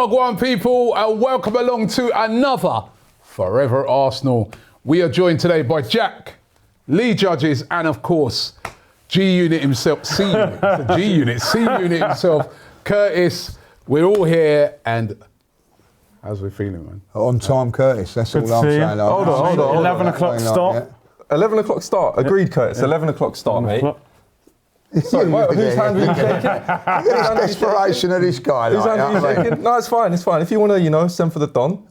Wagwan people, welcome along to another Fourever Arsenal. We are joined today by Jack, Lee Judges, and of course, G-Unit himself, C-Unit, it's a G-Unit, C-Unit himself, Curtis. We're all here, and how's we feeling, man? On time, Curtis, that's all I'm saying. Hold on. 11 o'clock start. 11 o'clock start, agreed, Curtis. 11 o'clock start, mate. Sorry, whose hand were you shaking? The desperation of this guy. Whose hand were you shaking? No, it's fine, it's fine. If you want to, send for the Don.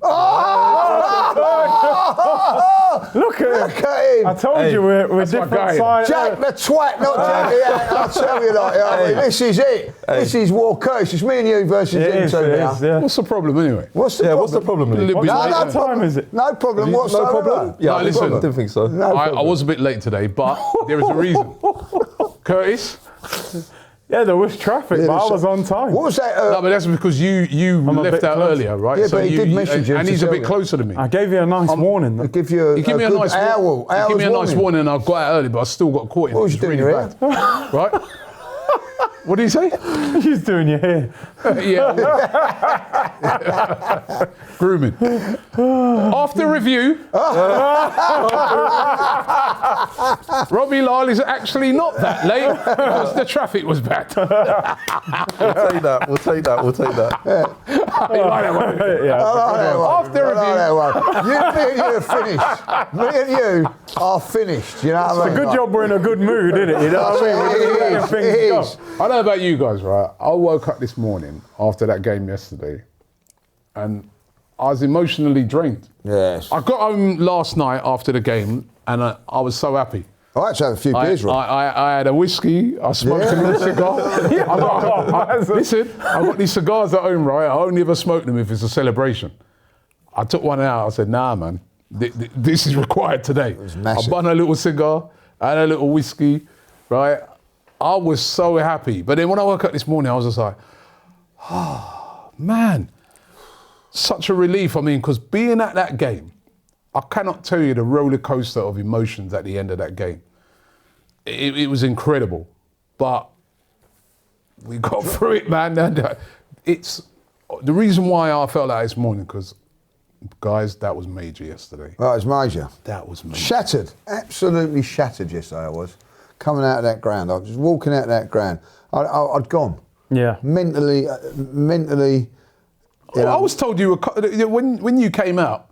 Look at him. I told you we're different sides. Jack the twat, not Jack the act. I'll tell you this is it. This is War Curtis. It's me and you versus him two now. Yeah. What's the problem anyway? What's the problem? What time is it? No problem whatsoever. No problem? Yeah, No, listen. I didn't think so. I was a bit late today, but there is a reason. Curtis? Yeah, there was traffic, but I was on time. What was that? No, but that's because you left out earlier, right? Yeah, but he did message you. And he's a bit closer to me. I gave you a nice warning. He gave you He gave me a nice warning, and I got out early, but I still got caught in it. What was you doing here? Right? What did he say? He's doing your hair. Yeah. Grooming. After review, Robbie Lyle is actually not that late because the traffic was bad. We'll take that. After review. Me and you are finished. Me and you are finished. You know what I mean? It's a good job we're in a good mood, isn't it? You know what I mean? It is. I don't know about you guys, right? I woke up this morning after that game yesterday and I was emotionally drained. Yes. I got home last night after the game and I was so happy. I had to have a few beers, Rob. I had a whiskey, I smoked a little cigar. Listen, I got these cigars at home, right? I only ever smoke them if it's a celebration. I took one out, I said, nah, man, this is required today. It was massive. I bun a little cigar, I had a little whiskey, right? I was so happy. But then when I woke up this morning, I was just like, oh, man, such a relief. I mean, because being at that game, I cannot tell you the roller coaster of emotions at the end of that game. It was incredible. But we got through it, man. It's the reason why I felt like this morning, because, guys, that was major yesterday. That was major. That was major. Shattered. Absolutely shattered yesterday I was. Coming out of that ground. I was just walking out of that ground. I'd gone. Yeah. Mentally. I was told you were, when you came out,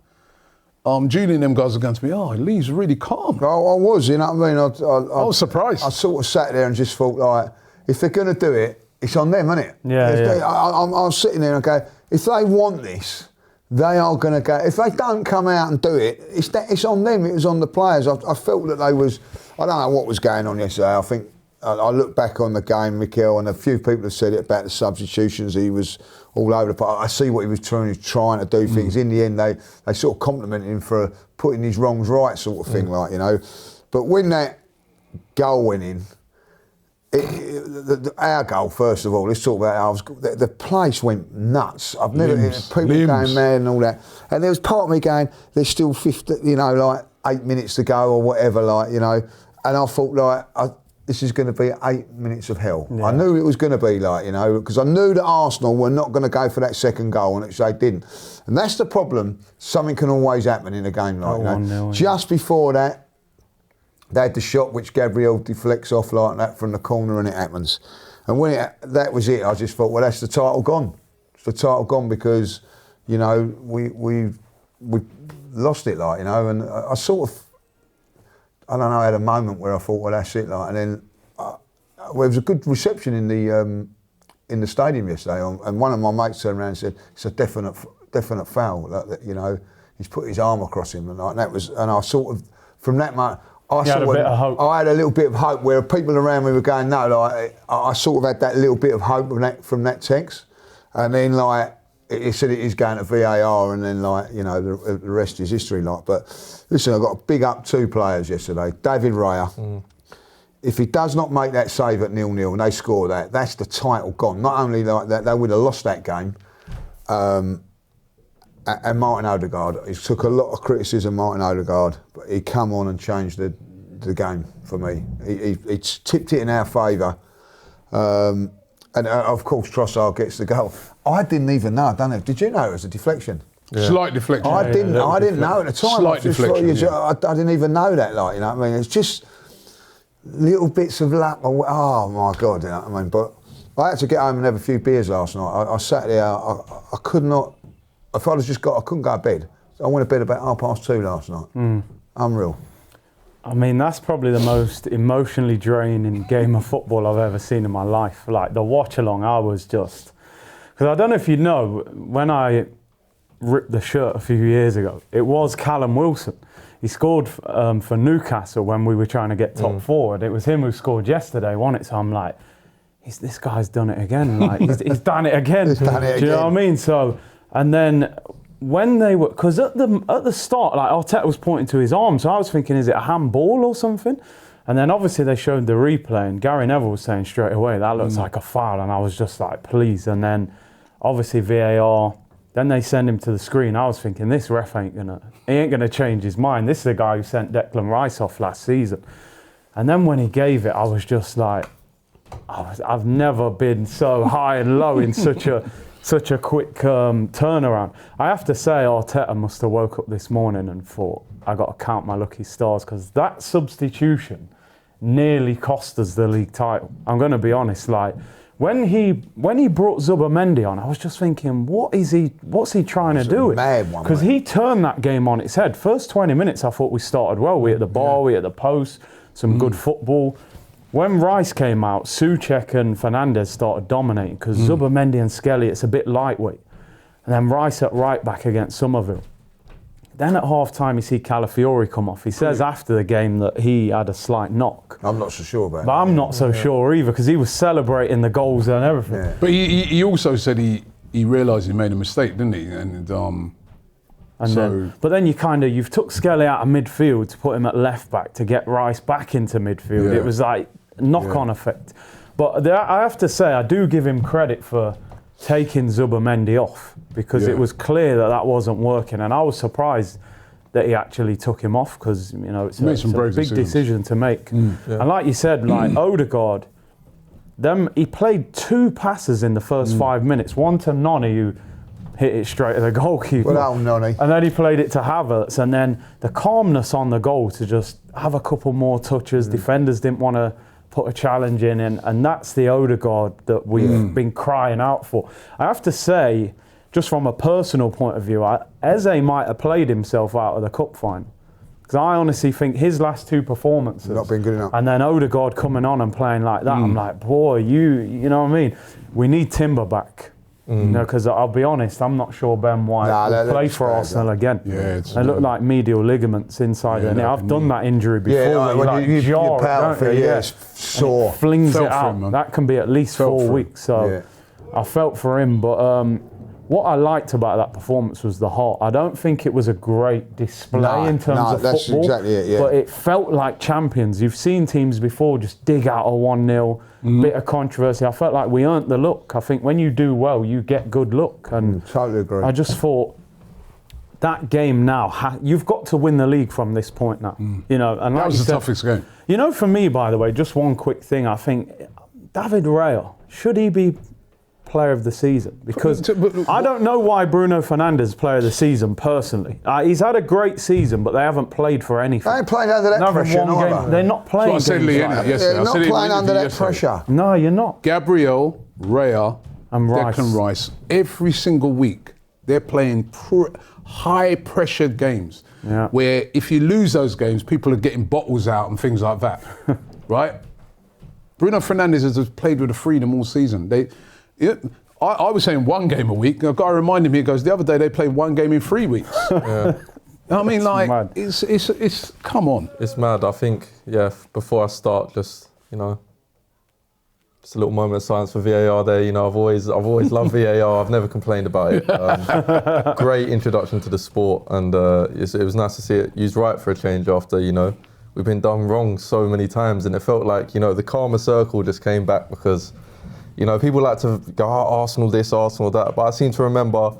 Julie and them guys were going to me, oh, Lee's really calm. I was, you know what I mean? I was surprised. I sort of sat there and just thought, like, if they're going to do it, it's on them, isn't it? Yeah. I was sitting there and I go, if they want this, they are going to go. If they don't come out and do it, it's on them. It was on the players. I felt that they was. I don't know what was going on yesterday. I think I look back on the game, Mikel, and a few people have said it about the substitutions. He was all over the place. I see what he was trying to do things. In the end, they sort of complimented him for putting his wrongs right, sort of thing, like, you know. But when that goal went in, our goal, first of all, let's talk about ours. The place went nuts. I've never people going mad and all that. And there was part of me going, there's still 50, like 8 minutes to go or whatever, like, you know. And I thought, like, this is going to be 8 minutes of hell. Yeah. I knew it was going to be, like, you know, because I knew that Arsenal were not going to go for that second goal, and which they didn't. And that's the problem. Something can always happen in a game, like, you know. Just before that, they had the shot which Gabriel deflects off like that from the corner, and it happens. And when that was it, I just thought, well, that's the title gone. It's the title gone because, you know, we lost it, like, you know. And I sort of, I don't know, I had a moment where I thought, well, that's it, like. And then there was a good reception in the stadium yesterday, and one of my mates turned around and said, it's a definite foul, like that, you know. He's put his arm across him, and like that was, and I sort of, from that moment, I had a little bit of hope where people around me were going, no, like, I sort of had that little bit of hope from that text. And then, like, it said it is going to VAR, and then, like, you know, the rest is history, like. But listen, I got a big up two players yesterday. David Raya, if he does not make that save at 0-0 and they score that, that's the title gone. Not only like that, they would have lost that game. And Martin Odegaard, he took a lot of criticism, Martin Odegaard, but he come on and changed the game for me. He tipped it in our favour. And of course, Trossard gets the goal. I didn't even know. I don't know. Did you know it was a deflection? Yeah. Slight deflection. I didn't know at the time. Slight deflection. I didn't even know that. Like, you know what I mean? It's just little bits of luck. Oh my God, you know what I mean? But I had to get home and have a few beers last night. I sat there. I could not. If I'd have just got, I couldn't go to bed. I went to bed about 2:30 last night. Unreal. I mean, that's probably the most emotionally draining game of football I've ever seen in my life. Like the watch along, I was just, because I don't know if you know, when I ripped the shirt a few years ago, it was Callum Wilson. He scored for Newcastle when we were trying to get top forward. It was him who scored yesterday, wasn't it? So I'm like, this guy's done it again. Like he's done it again. He's done it again. Do you know what I mean? So, and then when they were, because at the start, like Arteta was pointing to his arm, so I was thinking, is it a handball or something? And then obviously they showed the replay, and Gary Neville was saying straight away, that looks like a foul, and I was just like, please. And then obviously VAR, then they send him to the screen. I was thinking, this ref ain't gonna change his mind. This is the guy who sent Declan Rice off last season. And then when he gave it, I was just like, I've never been so high and low in such a quick turnaround. I have to say, Arteta must have woke up this morning and thought, I got to count my lucky stars, because that substitution nearly cost us the league title. I'm going to be honest, like when he brought Zubimendi on, I was just thinking, what's he trying to do? Because he turned that game on its head. First 20 minutes, I thought we started well. We hit the bar, we hit the post, some good football. When Rice came out, Souček and Fernandes started dominating, because Zubimendi and Skelly, it's a bit lightweight. And then Rice at right back against Somerville. Then at half-time, you see Calafiori come off. He says after the game that he had a slight knock. I'm not so sure about that. But I'm not so sure either, because he was celebrating the goals and everything. Yeah. But he also said he realised he made a mistake, didn't he? But then you've took Skelly out of midfield to put him at left back to get Rice back into midfield. Yeah. It was like knock-on effect. But I have to say, I do give him credit for taking Zubimendi off, because it was clear that wasn't working, and I was surprised that he actually took him off, because it's a big decision to make. And like you said, like Odegaard, he played 2 passes in the first 5 minutes. One to Noni, who hit it straight at the goalkeeper. Well, Noni. And then he played it to Havertz, and then the calmness on the goal to just have a couple more touches. Defenders didn't want to put a challenge in, and that's the Odegaard that we've been crying out for. I have to say, just from a personal point of view, Eze might have played himself out of the cup final, because I honestly think his last 2 performances, not been good enough, and then Odegaard coming on and playing like that, I'm like, boy, you know what I mean? We need Timber back. Because I'll be honest, I'm not sure Ben White will play for Arsenal again. Yeah, they look like medial ligaments inside there. I've done that injury before. Yeah, when you power for it's sore. Flings it out. That can be at least 4 weeks. So I felt for him. But what I liked about that performance was the heart. I don't think it was a great display in terms of that's football. Exactly it, but it felt like champions. You've seen teams before just dig out a 1-0. Bit of controversy. I felt like we earned the look. I think when you do well, you get good luck. And totally agree. I just thought that game now, you've got to win the league from this point now. And that like was the toughest game. For me, by the way, just one quick thing. I think David Raya, should he be player of the season? Because I don't know why Bruno Fernandes is player of the season personally. He's had a great season, but they haven't played for anything. They ain't playing under that pressure, game. They're not playing. That's what I said yesterday. They're not playing under that pressure. No, you're not. Gabriel, Raya, and Declan Rice. Every single week, they're playing high-pressured games. Yeah. Where if you lose those games, people are getting bottles out and things like that, right? Bruno Fernandes has played with a freedom all season. I was saying 1 game a week. A guy reminded me, he goes, the other day they played 1 game in 3 weeks. I mean, like, it's come on. It's mad. I think, before I start, just a little moment of silence for VAR there. I've always loved VAR. I've never complained about it. Great introduction to the sport, and it was nice to see it used right for a change after, we've been done wrong so many times, and it felt like, the karma circle just came back, because people like to go, Arsenal this, Arsenal that, but I seem to remember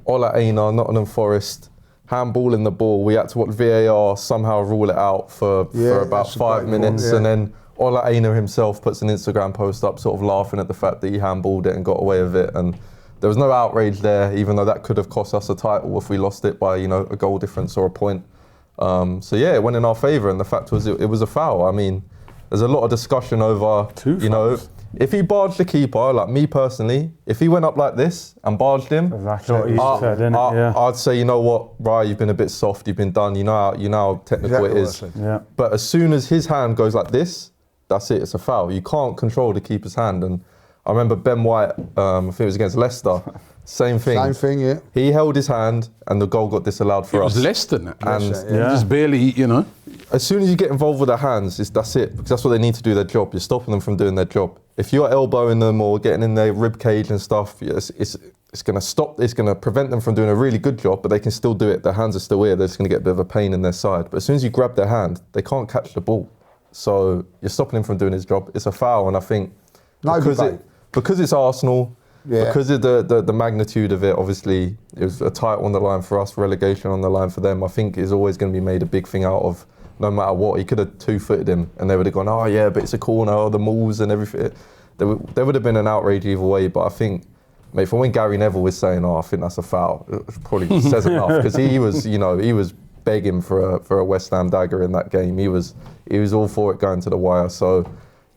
Ola Aina, Nottingham Forest, handball in the ball. We had to watch VAR somehow rule it out for about 5 minutes, and then Ola Aina himself puts an Instagram post up sort of laughing at the fact that he handballed it and got away with it, and there was no outrage there, even though that could have cost us a title if we lost it by, you know, a goal difference or a point. So yeah, it went in our favour, and the fact was it was a foul. I mean, there's a lot of discussion over, you know, if he barged the keeper, like me personally, if he went up like this and barged him, Exactly what you said, isn't it? Yeah. I'd say, you know what, Raya, you've been a bit soft, you've been done, you know how technical it is. Yeah. But as soon as his hand goes like this, that's it, it's a foul. You can't control the keeper's hand. And I remember Ben White, I think it was against Leicester, same thing. Same thing, yeah. He held his hand and the goal got disallowed for us. It was Leicester, that. And Just barely, you know. as soon as you get involved with their hands, that's it, because that's what they need to do their job. You're stopping them from doing their job. If you're elbowing them or getting in their rib cage and stuff, it's going to prevent them from doing a really good job, but they can still do it. Their hands are still here. They're just going to get a bit of a pain in their side. But as soon as you grab their hand, they can't catch the ball. So you're stopping him from doing his job. It's a foul, and I think because it's Arsenal, because of the magnitude of it, obviously it was a title on the line for us, relegation on the line for them. I think is always going to be made a big thing out of. No matter what, he could have two-footed him, and they would have gone, oh yeah, but it's a corner, oh, the mauls and everything. There would have been an outrage either way. But I think, mate, from when Gary Neville was saying, oh, I think that's a foul, it probably says enough, because he was begging for a West Ham dagger in that game. He was all for it going to the wire. So,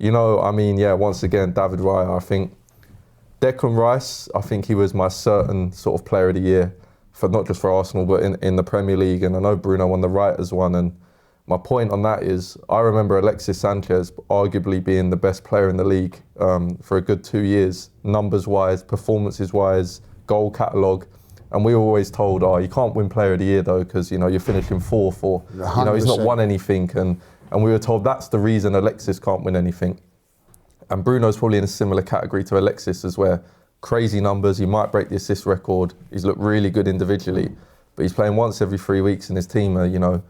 once again, David Raya, I think Declan Rice, I think he was my certain sort of player of the year, for not just for Arsenal, but in the Premier League. And I know Bruno won the Writers' one. And my point on that is, I remember Alexis Sanchez arguably being the best player in the league for a good 2 years, numbers-wise, performances-wise, goal catalogue. And we were always told, oh, you can't win Player of the Year though, because you're finishing fourth, or he's not won anything. And we were told that's the reason Alexis can't win anything. And Bruno's probably in a similar category to Alexis, as where crazy numbers, he might break the assist record. He's looked really good individually, but he's playing once every 3 weeks, and his team are,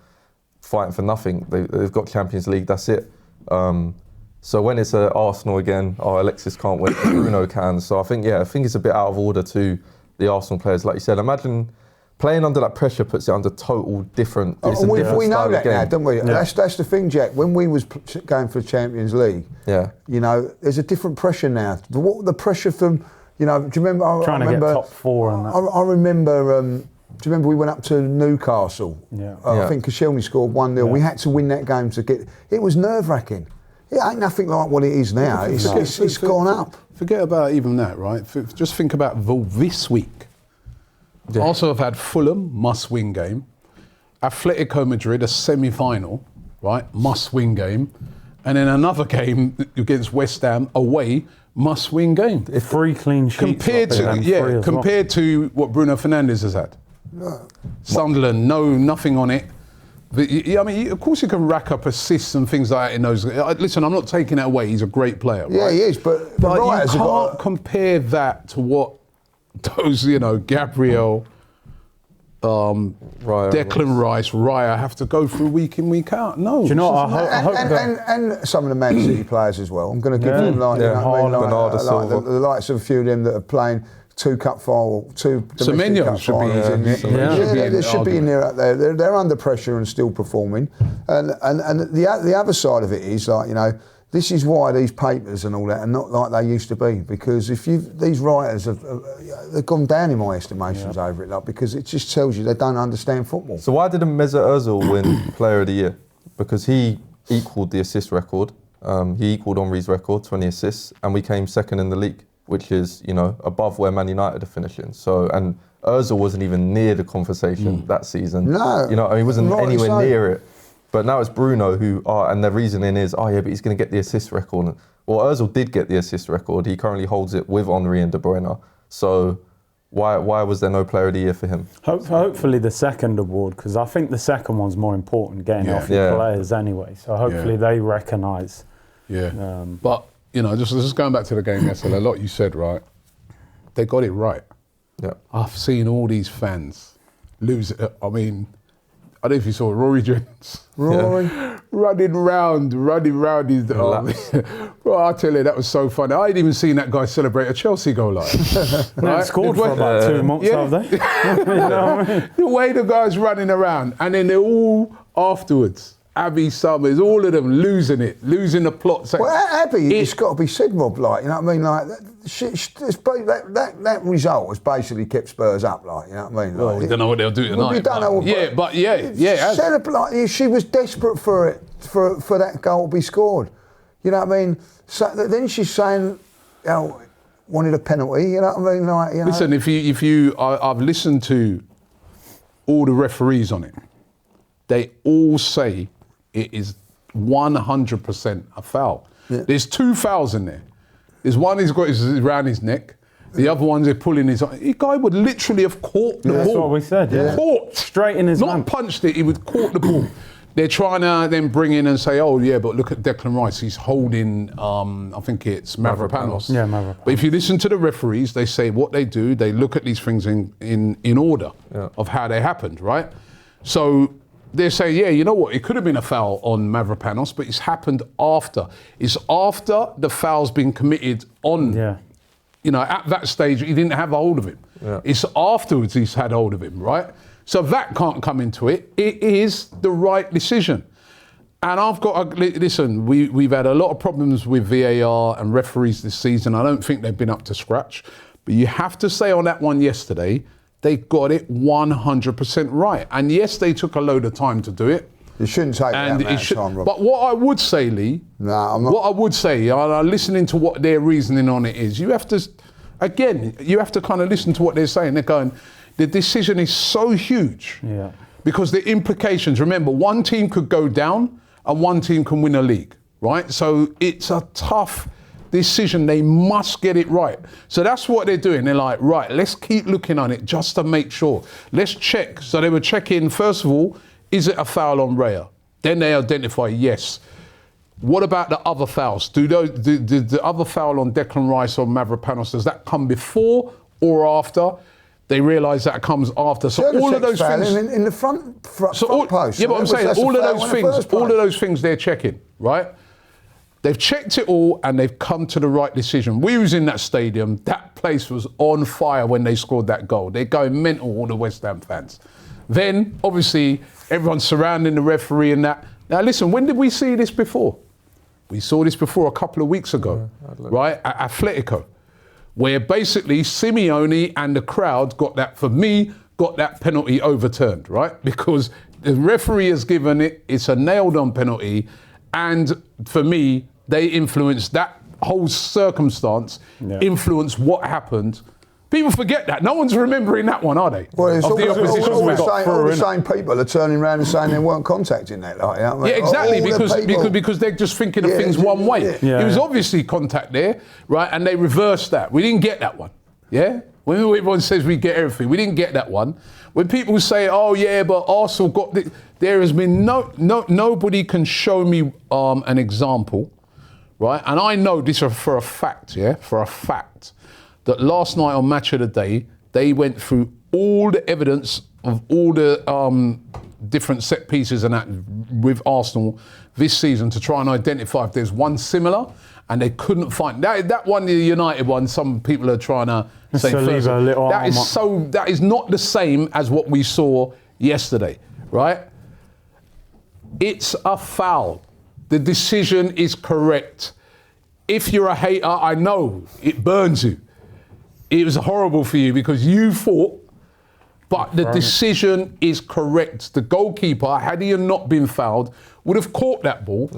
fighting for nothing. They've got Champions League, that's it. So when it's Arsenal again, Alexis can't win, Bruno can. So I think it's a bit out of order to the Arsenal players. Like you said, imagine playing under that pressure puts it under total different. We know that now, don't we? Yeah. That's the thing, Jack. When we was going for the Champions League, there's a different pressure now. The pressure from, do you remember? Trying to get top four and that. I remember. Do you remember we went up to Newcastle? I think Koscielny scored 1-0. Yeah. We had to win that game to get. It was nerve-wracking. It ain't nothing like what it is now. It's gone up. Forget about even that, right? Just think about this week. Yeah. Also, have had Fulham, must-win game. Atletico Madrid, a semi-final, right? Must-win game. And then another game against West Ham, away, must-win game. 3 clean sheets. Compared to what Bruno Fernandes has had. Sunderland, nothing on it. But, of course you can rack up assists and things like that in those. Listen, I'm not taking it away. He's a great player. Yeah, right? He is, but you can't compare that to what those, Gabriel, Declan Rice, Raya have to go through week in, week out. No. Do you know what? I hope and some of the Man City players as well. I'm going to give them the likes of a few of them that are playing 2 cup final, 2 domestic cup finals. They should be in there up there. They're under pressure and still performing. And the other side of it is this is why these papers and all that are not like they used to be, because these writers they've gone down in my estimations over it, because it just tells you they don't understand football. So why didn't Mesut Ozil win Player of the Year? Because he equalled the assist record. He equalled Henry's record, 20 assists, and we came second in the league, which is, above where Man United are finishing. So, and Ozil wasn't even near the conversation that season. No. He wasn't anywhere near it. But now it's Bruno and the reasoning is, but he's going to get the assist record. Well, Ozil did get the assist record. He currently holds it with Henry and De Bruyne. So why was there no Player of the Year for him? Hopefully the second award, because I think the second one's more important, getting off your players anyway. So hopefully they recognise. Yeah. But, just going back to the game yesterday, a lot you said, right? They got it right. Yeah. I've seen all these fans lose it. I don't know if you saw Rory Jones. running round his well, I tell you, that was so funny. I ain't even seen that guy celebrate a Chelsea goal like that. Right? Scored for about 2 months, have they? The way the guy's running around, and then they're all afterwards. Abby Summers, all of them losing the plot. Well, Abby, it's got to be said, Rob. Like, you know what I mean? Like, that result has basically kept Spurs up. Like, you know what I mean? Like, well, we don't know what they'll do tonight. We don't know. Like, she was desperate for it, for that goal to be scored. You know what I mean? So then she's saying, wanted a penalty. You know what I mean? Like, you know. Listen, I've listened to all the referees on it. They all say it is 100% a foul. Yeah. There's 2 fouls in there. There's one he's got around his neck. The other ones they're pulling his. The guy would literally have caught the ball. That's what we said. Yeah. Caught straight in his Not hand. Punched it. He would caught the ball. They're trying to then bring in and say, oh yeah, but look at Declan Rice. He's holding. I think it's Mavropanos. Yeah, Mavropanos. But if you listen to the referees, they say what they do. They look at these things in order of how they happened, right? So they're saying, yeah, you know what? It could have been a foul on Mavropanos, but it's happened after. It's after the foul's been committed on. Yeah. You know, at that stage, he didn't have a hold of him. Yeah. It's afterwards he's had hold of him, right? So that can't come into it. It is the right decision. And I've got to, listen, we've had a lot of problems with VAR and referees this season. I don't think they've been up to scratch. But you have to say on that one yesterday, they got it 100% right. And yes, they took a load of time to do it. You shouldn't take that amount of time, Rob. But what I would say, Lee, what I would say, listening to what their reasoning on it is, you have to kind of listen to what they're saying. They're going, the decision is so huge because the implications, remember, one team could go down and one team can win a league, right? So it's a tough decision. They must get it right. So that's what they're doing. They're like, right, let's keep looking on it just to make sure. Let's check. So they were checking, first of all, is it a foul on Raya? Then they identify, yes. What about the other fouls? Do the other foul on Declan Rice or Mavropanos, does that come before or after? They realise that comes after. So all of those things in the front post. Yeah, but I'm saying all of those things they're checking, right? They've checked it all and they've come to the right decision. We was in that stadium. That place was on fire when they scored that goal. They're going mental, all the West Ham fans. Then, obviously, everyone's surrounding the referee and that. Now, listen, when did we see this before? We saw this before a couple of weeks ago, right? At Atletico, where basically Simeone and the crowd got that penalty overturned, right? Because the referee has given it, it's a nailed-on penalty, and for me, they influenced that whole circumstance, influenced what happened. People forget that. No one's remembering that one, are they? Well, it's all the same people are turning around and saying they weren't contacting that. Like, you know what I mean? Yeah, exactly, because they're just thinking of things one way. It was obviously contact there, right? And they reversed that. We didn't get that one, yeah? When everyone says we get everything, we didn't get that one. When people say, oh yeah, but Arsenal got this, there has been nobody can show me an example, right? And I know this for a fact, that last night on Match of the Day, they went through all the evidence of all the different set pieces and that with Arsenal this season to try and identify if there's one similar, and they couldn't find that one. The United one, some people are trying to say first. That is not the same as what we saw yesterday, right? It's a foul. The decision is correct. If you're a hater, I know it burns you. It was horrible for you because you fought, but the decision is correct. The goalkeeper, had he not been fouled, would have caught that ball,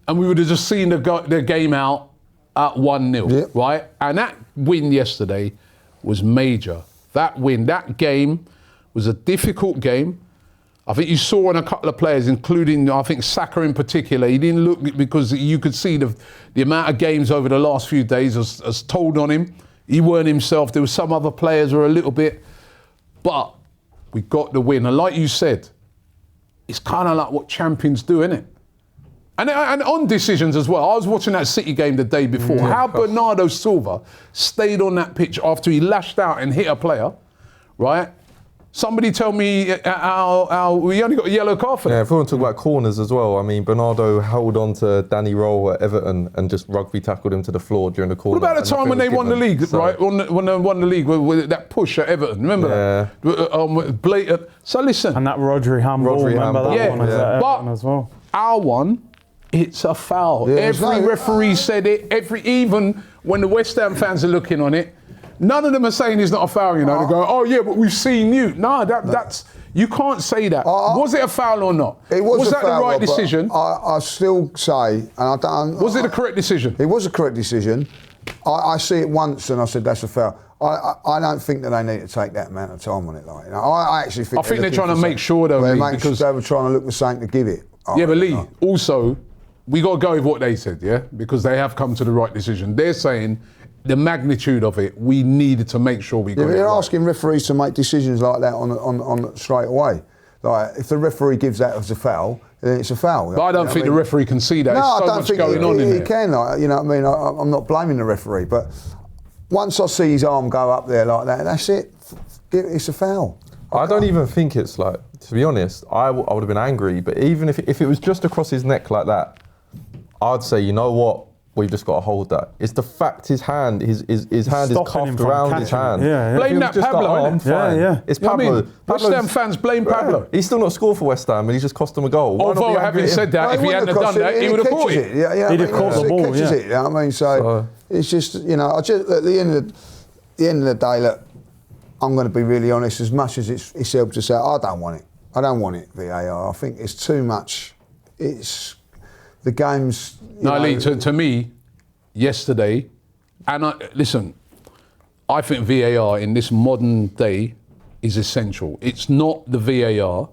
and we would have just seen the game out at 1-0, right? And that win yesterday was major. That game was a difficult game. I think you saw in a couple of players, including, I think, Saka in particular, he didn't look, because you could see the amount of games over the last few days has told on him. He weren't himself. There were some other players who were a little bit, but we got the win. And like you said, it's kind of like what champions do, isn't it? And on decisions as well. I was watching that City game the day before. How Bernardo Silva stayed on that pitch after he lashed out and hit a player, right? Somebody tell me how we only got a yellow card for that. Yeah, if we want to talk about corners as well, I mean, Bernardo held on to Danny Roll at Everton and just rugby tackled him to the floor during the corner. What about the time when they won the league, right? When they won the league with that push at Everton, remember that? Blatant. So listen. And that Rodri handball, remember that one at Everton as well. our one, it's a foul. Yeah, every referee said it. Even when the West Ham fans are looking on it, none of them are saying it's not a foul. You know, they go, "Oh yeah, but we've seen you." No, that's you can't say that. Was it a foul or not? It was that foul, the right decision? I still say, and I don't. Was it the correct decision? It was a correct decision. I see it once, and I said that's a foul. I don't think that they need to take that amount of time on it. Like, you know, I actually think. I think they're trying to make sure though, because they were trying to look the same to give it. Yeah, but Lee, also, we got to go with what they said, yeah? Because they have come to the right decision. They're saying the magnitude of it, we needed to make sure we got it they're right. asking referees to make decisions like that on straight away. Like, if the referee gives that as a foul, then it's a foul. But I don't think the referee can see that. No, There's so I don't much think going on in he there. can. Like, you know what I mean? I'm not blaming the referee, but once I see his arm go up there like that, that's it. It's a foul. I don't even think it's like, to be honest, I would have been angry, but even if it was just across his neck like that, I'd say, you know what, we've just got to hold that. It's the fact his hand is cuffed around his hand. Yeah. Blame that Pablo, innit? Yeah. It's You know what I Pablo. mean? West Ham fans blame Pablo. He's still not scored for West Ham, and he's just cost them a goal. Why not Although, be angry having at him? said that, if he hadn't have done that, he would have caught it. He'd have caught the ball, catches yeah. it, you know what I mean? So it's just, you know, at the end of the day, look, I'm going to be really honest. As much as it's helped to say, I don't want it. I don't want it, VAR. I think it's too much. It's the games. No, Lee, to me, yesterday, and listen, I think VAR in this modern day is essential. It's not the VAR,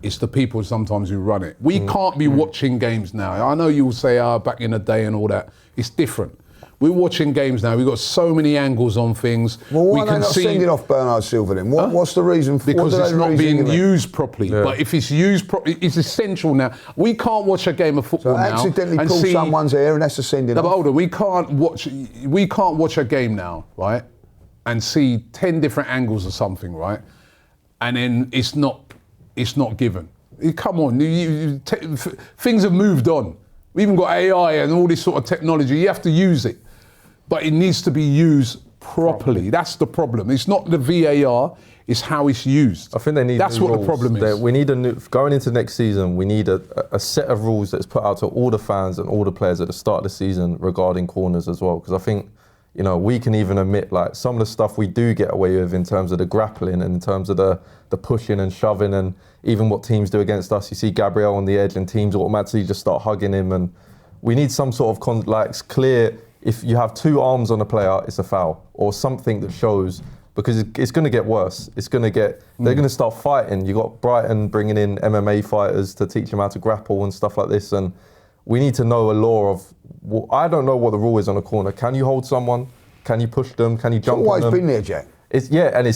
it's the people sometimes who run it. We can't be watching games now. I know you will say, back in the day and all that. It's different. We're watching games now. We've got so many angles on things. Well, why we are they can not see sending off Bernard Silva then? What's the reason for because it's not being used properly. Yeah. But if it's used properly, it's essential now. We can't watch a game of football now accidentally and pull see someone's hair and that's a sending No, but off. hold on, we can't watch a game now, right? And see 10 different angles or something, right? And then it's not given. Come on, things have moved on. We even got AI and all this sort of technology. You have to use it, but it needs to be used properly. That's the problem. It's not the VAR. It's how it's used. I think they need. That's new what rules. the problem is. We need going into next season. We need a set of rules that's put out to all the fans and all the players at the start of the season regarding corners as well. Because I think, you know, we can even admit like some of the stuff we do get away with in terms of the grappling and in terms of the pushing and shoving and even what teams do against us. You see Gabriel on the edge and teams automatically just start hugging him, and we need some sort of clear. If you have two arms on a player, it's a foul or something that shows, because it's going to get worse. They're going to start fighting. You got Brighton bringing in MMA fighters to teach them how to grapple and stuff like this, and we need to know a law of. Well, I don't know what the rule is on a corner. Can you hold someone? Can you push them? Can you jump on them? It's always been there, Jack.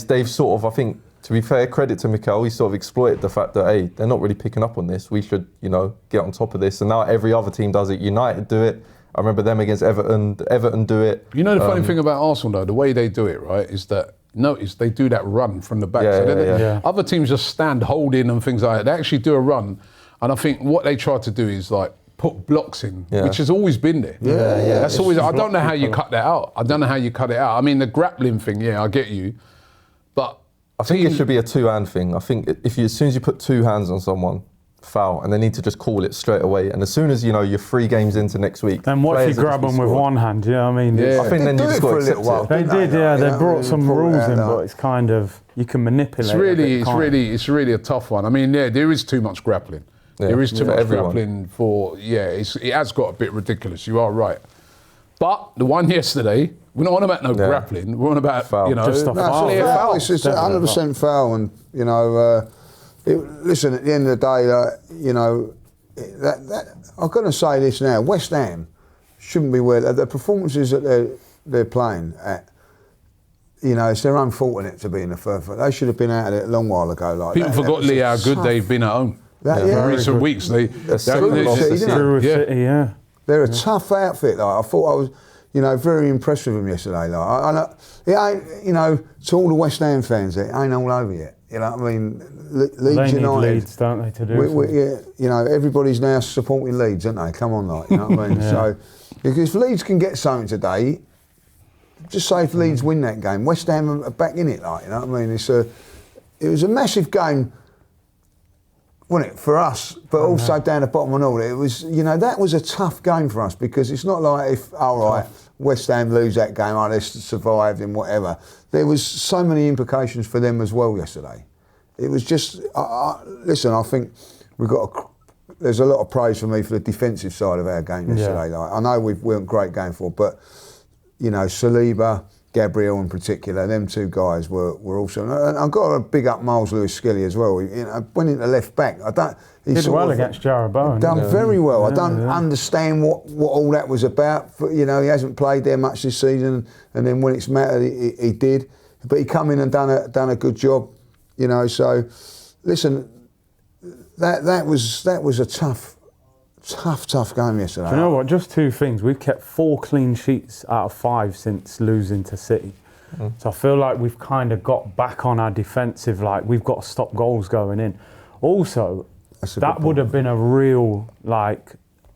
They've sort of, I think, to be fair, credit to Mikel, he sort of exploited the fact that, hey, they're not really picking up on this. We should, you know, get on top of this. And now every other team does it. United do it. I remember them against Everton. Everton do it. You know the funny thing about Arsenal, though, the way they do it, right, is that, notice they do that run from the back. Other teams just stand holding and things like that. They actually do a run. And I think what they try to do is like put blocks in, which has always been there. That's always. I don't know how you cut that out. I mean, the grappling thing, I get you. But I think it should be a two-hand thing. I think as soon as you put two hands on someone, foul, and they need to just call it straight away. And as soon as, you know, you're 3 games into next week. Then what if you grab them with one hand? You know what I mean? Yeah. I think then you just got to accept it. They did, they brought some rules in, but it's kind of, you can manipulate It's really a tough one. I mean, there is too much grappling. There is too much grappling it has got a bit ridiculous. You are right. But the one yesterday, we're not on about grappling. We're on about, foul. you know, Just a foul. It's just 100% foul, and you know, listen. At the end of the day, you know, I'm going to say this now: West Ham shouldn't be where the performances that they're playing at. You know, it's their own fault in it to be in the third. They should have been out of it a long while ago. Like people forgot, Lee, how good they've been at home. In recent weeks, they're a tough outfit. Like, I thought I was, you know, very impressed with them yesterday. Like, it ain't, you know, to all the West Ham fans, it ain't all over yet. You know what I mean? Leeds they United. need Leeds, don't they, to do you know, everybody's now supporting Leeds, aren't they? Come on, like, you know what I mean? So, if Leeds can get something today, just say if Leeds win that game, West Ham are back in it, like, you know what I mean? It was a massive game wasn't it, for us, but also down the bottom and all. It was, that was a tough game for us because it's not like if, West Ham lose that game, they survived and whatever. There was so many implications for them as well yesterday. It was just, listen, I think there's a lot of praise for me for the defensive side of our game yesterday. Like, I know we weren't great going forward, but, Saliba, Gabriel in particular, them two guys were awesome. And I've got to big up Miles Lewis-Skelly as well. Went into left back. He did well against Jarrah Bowen. Done very well. I don't understand what all that was about. He hasn't played there much this season, and then when it's mattered, he did. But he come in and done a good job. So listen, that was a tough game yesterday. Do you know what? Just two things. We've kept 4 clean sheets out of 5 since losing to City. So I feel like we've kind of got back on our defensive. Like we've got to stop goals going in. Also, that would have been a real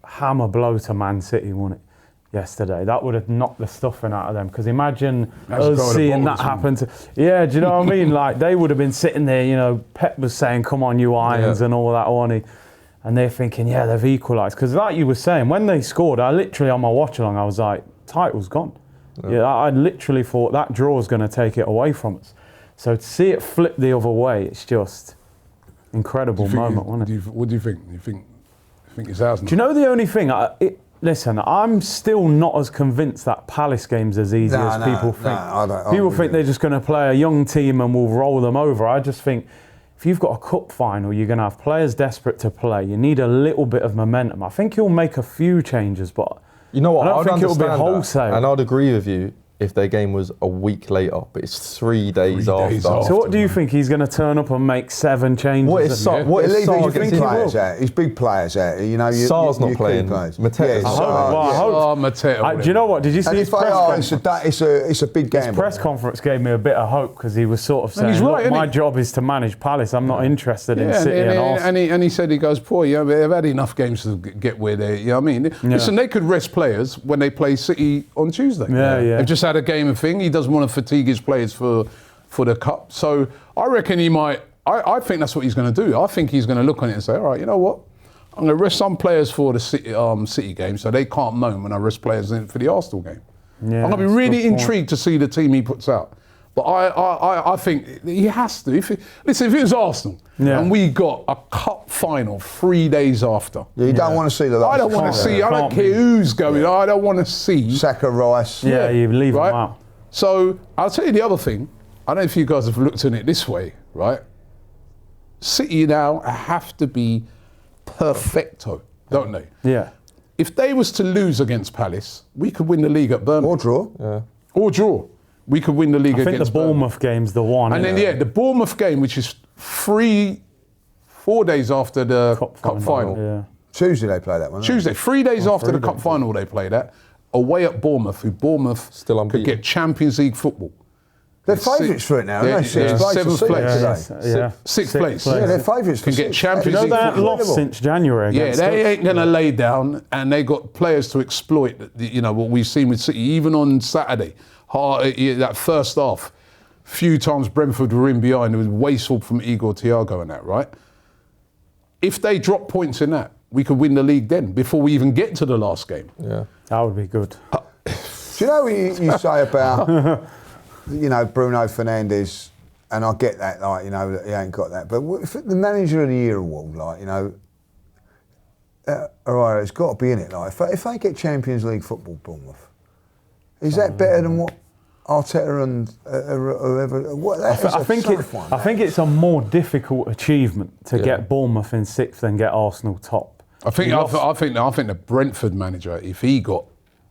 hammer blow to Man City, wouldn't it? Yesterday, that would have knocked the stuffing out of them. Because imagine us seeing that happen to. Yeah, do you know what I mean? Like they would have been sitting there. Pep was saying, "Come on, you Irons," and all that, wasn't he? And they're thinking, yeah, they've equalised. Because like you were saying, when they scored, I literally on my watch along, I was like, title's gone. Yeah, I literally thought that draw's going to take it away from us. So to see it flip the other way, it's just incredible moment, wasn't it? What do you think? You think it's ours now? Do you know the only thing? Listen, I'm still not as convinced that Palace game's as easy as people think. People think they're just going to play a young team and we'll roll them over. I just think if you've got a cup final, you're going to have players desperate to play. You need a little bit of momentum. I think he'll make a few changes, but you know what? I don't think it'll be wholesale. And I'd agree with you if their game was a week later, but it's 3 days after. So what do you think? He's going to turn up and make 7 changes? What is Sar? What is Sar? He's big players out. Sar's not playing. Mateta's I hope. Mateta. Do you know what? Did you see his press conference? It's a big gamble. His press conference gave me a bit of hope because he was sort of saying, look, my job is to manage Palace. I'm not interested in City and Arsenal. And he said, he goes, boy, they've had enough games to get where they, Listen, they could rest players when they play City on Tuesday. They've just had a game of thing. He doesn't want to fatigue his players for the cup. So I reckon he might. I think that's what he's going to do. I think he's going to look on it and say, all right, you know what? I'm going to rest some players for the City game so they can't moan when I rest players for the Arsenal game. Yeah, I'm going to be really intrigued to see the team he puts out. But I think he has to. If it was Arsenal and we got a cup final 3 days after. You don't want to see the last. I don't want to see. I don't care who's going. I don't want to see Saka, Rice. Yeah, you leave them out. So I'll tell you the other thing. I don't know if you guys have looked at it this way, right? City now have to be perfecto, don't they? Yeah. If they was to lose against Palace, we could win the league at Burnley. Or draw. Yeah. Or draw. We could win the league against Burnley. I think the Bournemouth game's the one. And then, the Bournemouth game, which is 4 days after the cup final. Yeah. Tuesday they play that one. Tuesday, 3 days after the cup final they play that. Away at Bournemouth, who Bournemouth still unbeaten. Could get Champions League football. They're favourites for it now, aren't they? Seventh place. Sixth place. Yeah, they're favourites for get Champions League. They haven't lost since January. They ain't going to lay down, and they got players to exploit. What we've seen with City, even on Saturday, that first half, few times Brentford were in behind. It was wasteful from Igor Thiago and that, right? If they drop points in that, we could win the league then before we even get to the last game. Yeah, that would be good. Do you know what you say about? Bruno Fernandes, and I get that, he ain't got that. But if the Manager of the Year award, all right, it's got to be in it. If they get Champions League football, Bournemouth, is that better than what Arteta and whoever? I think it's a more difficult achievement to get Bournemouth in 6th than get Arsenal top. I think the Brentford manager, if he got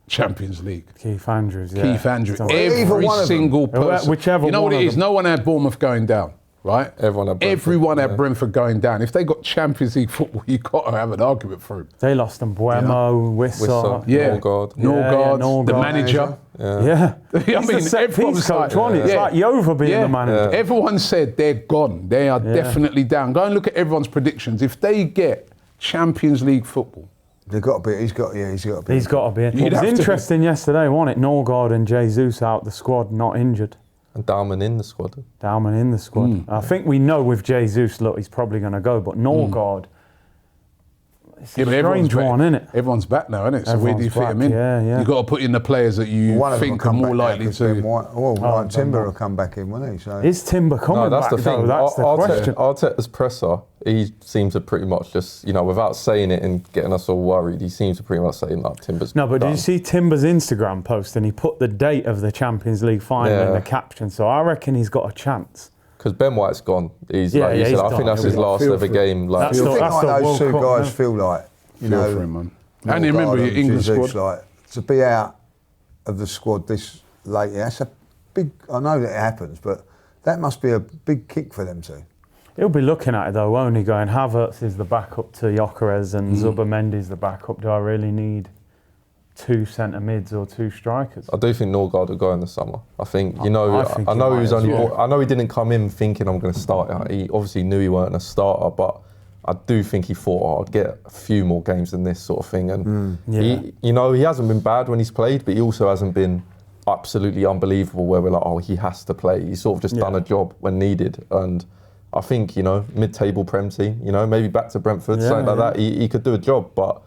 Champions League. Keith Andrews, every single person. Whichever you know what it is? No one had Bournemouth going down, right? Everyone had Brentford going down. If they got Champions League football, you got to have an argument for him. They lost them. Buemo, Wissa, Norgard, the manager. He's the everyone was coach, wasn't it? It's like Yova being the manager. Everyone said they're gone. They are definitely down. Go and look at everyone's predictions. If they get Champions League football, they've got to be. He's got to be. He's got to be. It was interesting yesterday, wasn't it? Norgard and Jesus out the squad, not injured. And Dalman in the squad. Dalman in the squad. I think we know with Jesus, look, he's probably going to go, but Norgard, it's a strange one, isn't it? Everyone's back now, isn't it? So where do you fit him in? Yeah. You've got to put in the players that you think are more likely to. Well, Timber will come back in, won't he? So. Is Timber coming that's back? the thing. That's the question. Arteta's presser, he seems to pretty much just, without saying it and getting us all worried, he seems to pretty much say, no, Timber's No, but done. did you see Timber's Instagram post and he put the date of the Champions League final in the caption? So I reckon he's got a chance. Because Ben White's gone. He's he's I done. think that's his last ever game. Like, I think like those two Cup, guys feel like, For him, man. And remember your England squad. Like, to be out of the squad this late, that's a big. I know that it happens, but that must be a big kick for them too. He'll be looking at it though, won't he? Going, Havertz is the backup to Gyökeres and Zubimendi's the backup. Do I really need 2 centre mids or 2 strikers? I do think Norgard will go in the summer. I think I know he was only. I know he didn't come in thinking I'm going to start. He obviously knew he weren't a starter, but I do think he thought I'd get a few more games than this sort of thing. And he hasn't been bad when he's played, but he also hasn't been absolutely unbelievable where we're like, oh, he has to play. He's sort of just done a job when needed. And I think, mid-table Prem team, maybe back to Brentford, something like that. He could do a job, but,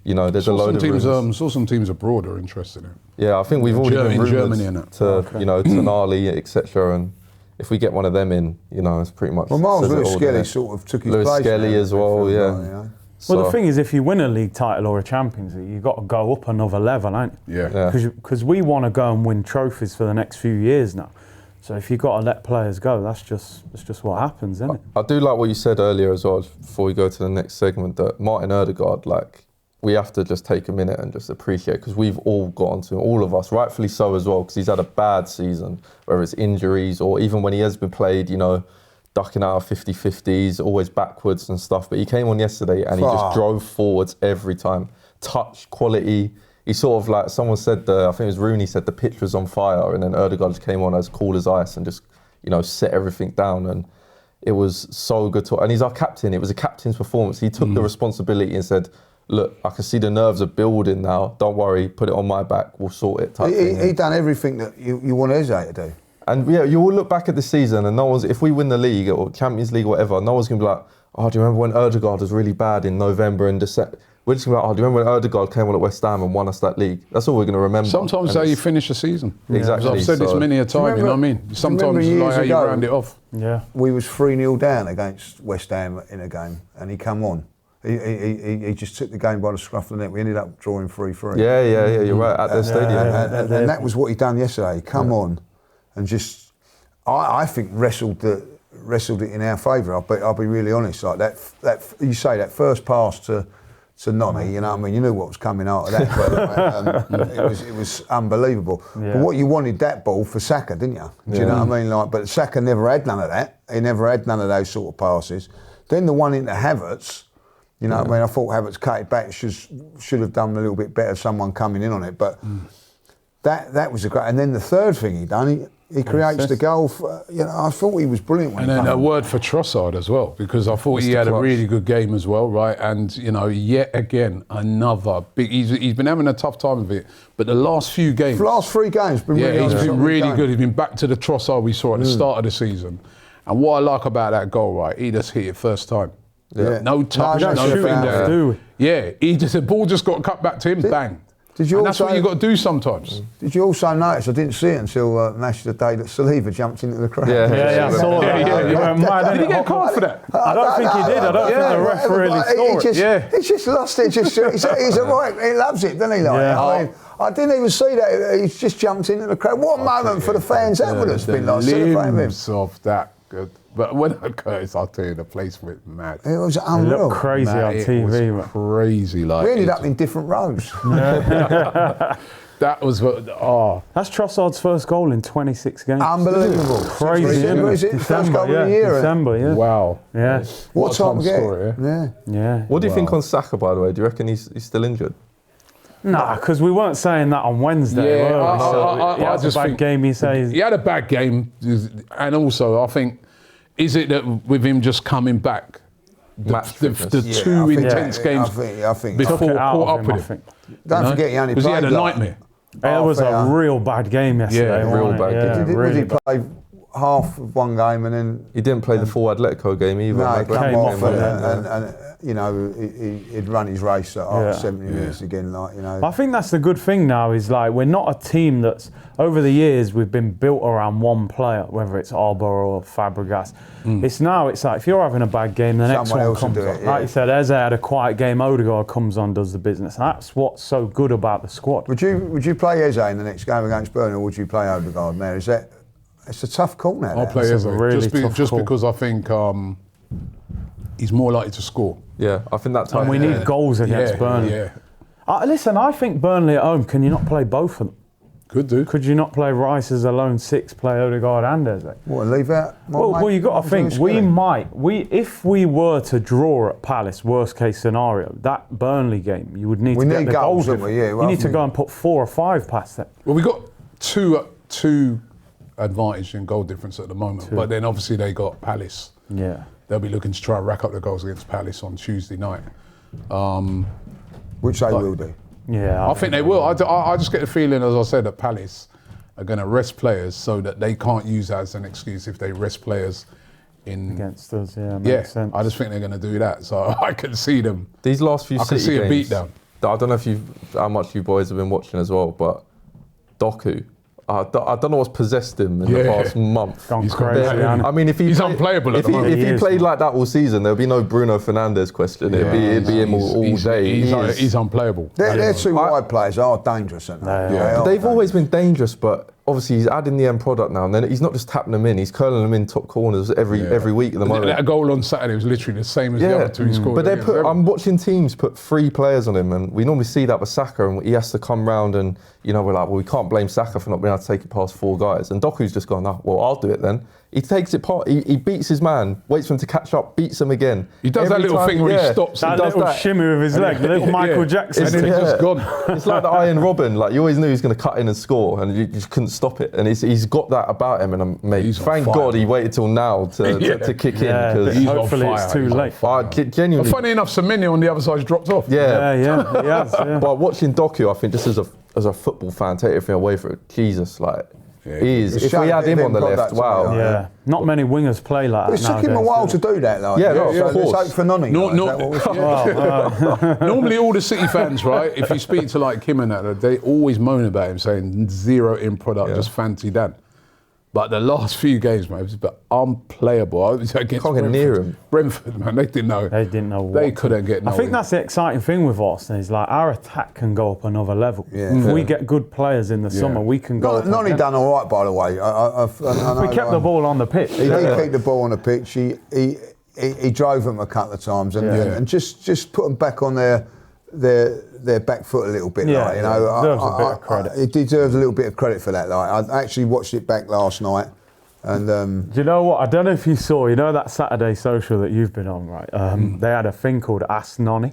there's a load of rumours. Saw some teams abroad are interested in him. Yeah, I think we've already been Germany rumoured to, Tonali, etc. And if we get one of them in, it's pretty much. Well, Miles Lewis-Skelly sort of took his place. Lewis-Skelly as well, yeah. Well, the thing is, if you win a league title or a Champions League, you've got to go up another level, ain't you? Yeah. Because we want to go and win trophies for the next few years now. So if you've got to let players go, that's just what happens, isn't it? I do like what you said earlier as well, before we go to the next segment, that Martin Odegaard, we have to just take a minute and just appreciate, because we've all got onto him, all of us, rightfully so as well, because he's had a bad season, whether it's injuries or even when he has been played, ducking out of 50-50s, always backwards and stuff. But he came on yesterday and he just drove forwards every time. Touch, quality. He sort of someone said, I think it was Rooney said the pitch was on fire, and then Odegaard just came on as cool as ice and just, set everything down. And it was so good and he's our captain. It was a captain's performance. He took the responsibility and said, look, I can see the nerves are building now. Don't worry, put it on my back. We'll sort it. He done everything that you want Eze to do. And you will look back at the season and if we win the league or Champions League or whatever, no one's going to be like, oh, do you remember when Odegaard was really bad in November and December? We're just going to be like, oh, do you remember when Odegaard came on at West Ham and won us that league? That's all we're going to remember. Sometimes how you finish a season. Exactly. I've said this many a time, you know what I mean? Sometimes it's like how you round it off. Yeah. We was 3-0 down against West Ham in a game and he come on. He just took the game by the scruff of the neck. We ended up drawing 3-3. Yeah, you're right, at the stadium. And that was what he done yesterday. He come on and just, I think, wrestled it in our favour. I'll be really honest. Like that, you say that first pass to Noni, you know what I mean? You knew what was coming out of that. But, it was unbelievable. Yeah. But what you wanted that ball for Saka, didn't you? Do you know what I mean? But Saka never had none of that. He never had none of those sort of passes. Then the one into Havertz. You know what I mean? I thought Havertz cut it back, should have done a little bit better, someone coming in on it. But that was a great... And then the third thing he done, he creates the goal. I thought he was brilliant when he came. And then a word for Trossard as well, because I thought he had a really good game as well, right? And, yet again, another big... He's been having a tough time of it, but the last few games... The last 3 games been really he's been really good. He's been back to the Trossard we saw at the start of the season. And what I like about that goal, right, he just hit it first time. Yeah. No touch, no thing. Yeah, the ball just got cut back to him, bang. And that's what you've got to do sometimes. Did you also notice, I didn't see it until Match of the Day, that Saliba jumped into the crowd? Yeah, I saw that. Did he get a card for that? I don't think he did. I don't think the ref really saw it. He just lost it. He's a right, he loves it, doesn't he? I didn't even see that. He's just jumped into the crowd. What a moment for the fans that would have been like celebrating him. Of that good. But when it occurs, I'll tell you, the place went mad. It was unreal. It looked crazy on TV. It was crazy. We ended up in different rows. That was what... That's Trossard's first goal in 26 games. Unbelievable. Crazy, isn't it? Is it? First goal of the year. December, yeah. Wow. Yeah. What time score, yeah. What do you think on Saka, by the way? Do you reckon he's still injured? Nah, because we weren't saying that on Wednesday. Yeah, I just think game. He says he had a bad game, and also I think, is it that with him just coming back, the two intense games I think before caught up with him? Don't forget he only played. Because he had a nightmare. It was a real bad game yesterday. Yeah, real bad game. Did he play half of one game and then... He didn't play the full Atletico game either. No, he came off and and you know, he'd run his race after 70 minutes again, like, you know. I think that's the good thing now is like we're not a team that's, over the years, we've been built around one player, whether it's Arbor or Fabregas. It's like if you're having a bad game, the next Someone one else will comes do on. it, yeah. Like you said, Eze had a quiet game, Odegaard comes on, does the business. That's what's so good about the squad. Would you play Eze in the next game against Burnley, or would you play Odegaard now? It's a tough call now. I'll play Eze, really just tough because I think he's more likely to score. Yeah, I think that's... And we need goals against Burnley. Yeah, Listen, I think Burnley at home, can you not play both of them? could do. Could you not play Rice as a lone six, play Odegaard and Eze? What, leave out? Well, you got to think, if we were to draw at Palace, worst case scenario, that Burnley game, you would need to get the goals. don't we? Yeah, you need to go and put 4 or 5 past them. Well, we got two advantage in goal difference at the moment, but then obviously they got Palace. Yeah. They'll be looking to try and rack up the goals against Palace on Tuesday night. Which they will do. Yeah. I think they will. I just get the feeling, as I said, that Palace are going to rest players so that they can't use that as an excuse if they rest players in against us, makes sense. I just think they're going to do that. So I can see them. These last few I can City see a games, beatdown. I don't know how much you boys have been watching as well, but Doku, I don't know what's possessed him in the past month. He's crazy. I mean, if he's unplayable at the moment. If he played like that all season, there'd be no Bruno Fernandes question. It'd be him all day. He's unplayable. Their two wide players are dangerous, aren't they? They've always been dangerous, but obviously he's adding the end product now, and then he's not just tapping them in; he's curling them in top corners every week at the moment. That goal on Saturday was literally the same as the other two he scored. But I'm watching teams put 3 players on him, and we normally see that with Saka, and he has to come round, and we're like, well, we can't blame Saka for not being able to take it past 4 guys, and Doku's just gone, oh, well, I'll do it then. He takes it part. He beats his man, waits for him to catch up, beats him again. He does that little thing where he stops. That little shimmy with his leg, the little Michael Jackson. And then he's just gone. It's like the Iron Robin. Like you always knew he was going to cut in and score, and you just couldn't stop it. And he's got that about him. And mate, thank God he waited till now to kick in, because hopefully it's too late. Genuinely. Funny enough, Semenyo on the other side's dropped off. Yeah, he has. But watching Doku, I think just as a football fan, take everything away from it. Jesus, like. If we had him on the left, wow. Yeah, not many wingers play like that. It took him a while to do that, though. Of course. Let's hope for Noni. Normally, all the City fans, right? If you speak to like Kim and that, they always moan about him, saying 0 in product, just fancy that. But the last few games, man, it was unplayable. Can't get near him. Brentford, man, they didn't know. They couldn't get. I think that's the exciting thing with Arsenal is like our attack can go up another level. If we get good players in the summer, we can go. Noni done all right, by the way. We kept the ball on the pitch. He did keep the ball on the pitch. He drove them a couple of times and just put them back on their back foot a little bit. Deserves a bit of credit. It deserves a little bit of credit for that. Like, I actually watched it back last night. And do you know what? I don't know if you saw, that Saturday social that you've been on, right? They had a thing called Ask Noni.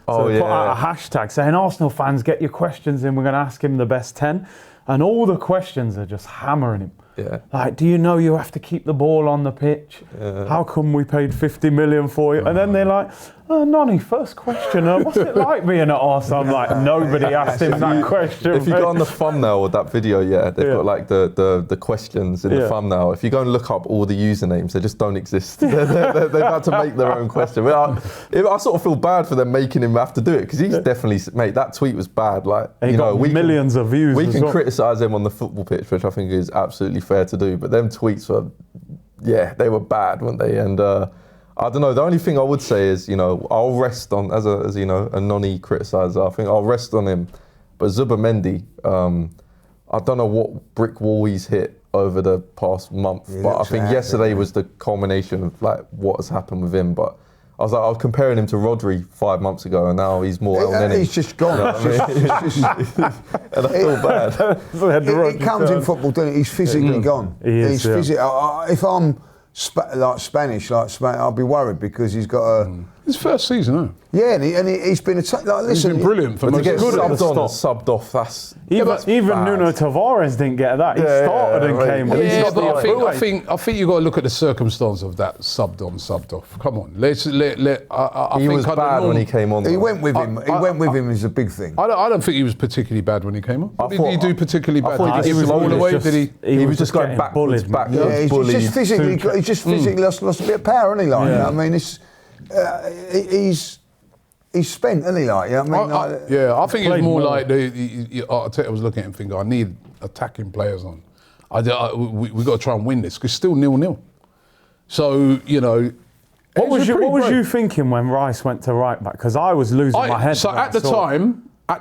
So they put out a hashtag saying, Arsenal fans, get your questions in, we're going to ask him the best 10. And all the questions are just hammering him. Yeah. Like, do you know you have to keep the ball on the pitch? How come we paid 50 million for you? And then they're like, Noni, first question, what's it like being at Arsenal? I'm like, nobody asked him that question. If you go on the thumbnail of that video, they've got like the questions in the thumbnail. If you go and look up all the usernames, they just don't exist. They've had to make their own question. I sort of feel bad for them making him have to do it, because he's definitely, mate, that tweet was bad. Like, he got millions of views. We can criticise him on the football pitch, which I think is absolutely fair to do, but them tweets were, they were bad, weren't they? And I don't know, the only thing I would say is, I'll rest on, as a Noni criticiser, I think I'll rest on him. But Zubamendi, I don't know what brick wall he's hit over the past month, but I think yesterday was the culmination of like what has happened with him. But I was comparing him to Rodri 5 months ago, and now he's more El Neni. He's just gone. And I feel bad. It comes in football, doesn't it? He's physically gone. He's physically. If I'm Spanish, I'll be worried, because he's got His first season, huh? Yeah, and he's been He's been brilliant for But to most get of the subbed season. on and subbed off, that's Even bad. Nuno Tavares didn't get that. He Yeah, started and right. came on. He's Yeah, not but the I think you got to look at the circumstance of that subbed on, subbed off. Come on, I He think was bad when he came on. He though. went with him. He went with him is a big thing. I don't think he was particularly bad when he came on. What did he do particularly bad? thought Did he he give was the ball always away? just- Did he? He was just going getting backwards, bullied. backwards, Yeah, he's bullied. just physically lost a bit of power, hasn't he? Like, you know what I mean, he's spent, isn't he? Like, you know what I mean? I think it's played more more. like Arteta was looking at him thinking, I need attacking players on. We got to try and win this because it's still 0-0. So, you know. What was you thinking when Rice went to right back? Because I was losing my head. So when I at the saw it.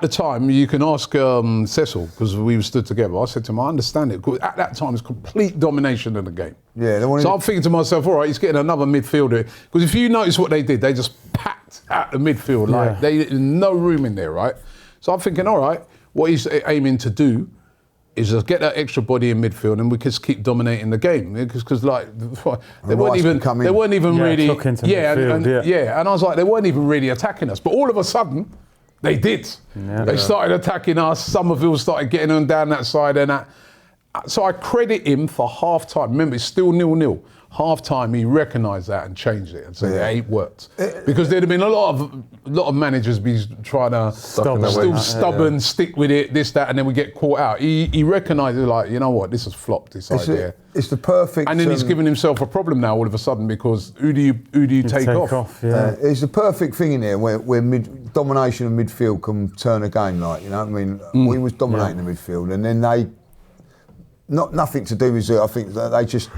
time, you can ask Cecil, because we were stood together. I said to him, I understand it. 'Cause at that time, it's complete domination of the game. Yeah, So I'm thinking to myself, all right, he's getting another midfielder. Because if you notice what they did, they just packed out the midfield. Like, there's no room in there, right? So I'm thinking, all right, what he's aiming to do is just get that extra body in midfield, and we could just keep dominating the game. Because like they weren't even really took into midfield, and I was like, they weren't even really attacking us. But all of a sudden, they did. Yeah. They started attacking us. Somerville started getting on down that side and that. So I credit him for half time. Remember, it's still 0-0. Half time, he recognised that and changed it and said, "Yeah, it worked." Because there'd have been a lot of managers be trying to still stubborn, stick with it, this, that, and then we get caught out. He recognised it, like, you know what, this has flopped. This idea. It's the perfect. And then he's given himself a problem now all of a sudden because who do you take off? It's the perfect thing in there where domination of midfield can turn a game. Like, you know what I mean? We was dominating the midfield, and then they. Nothing to do with it. I think that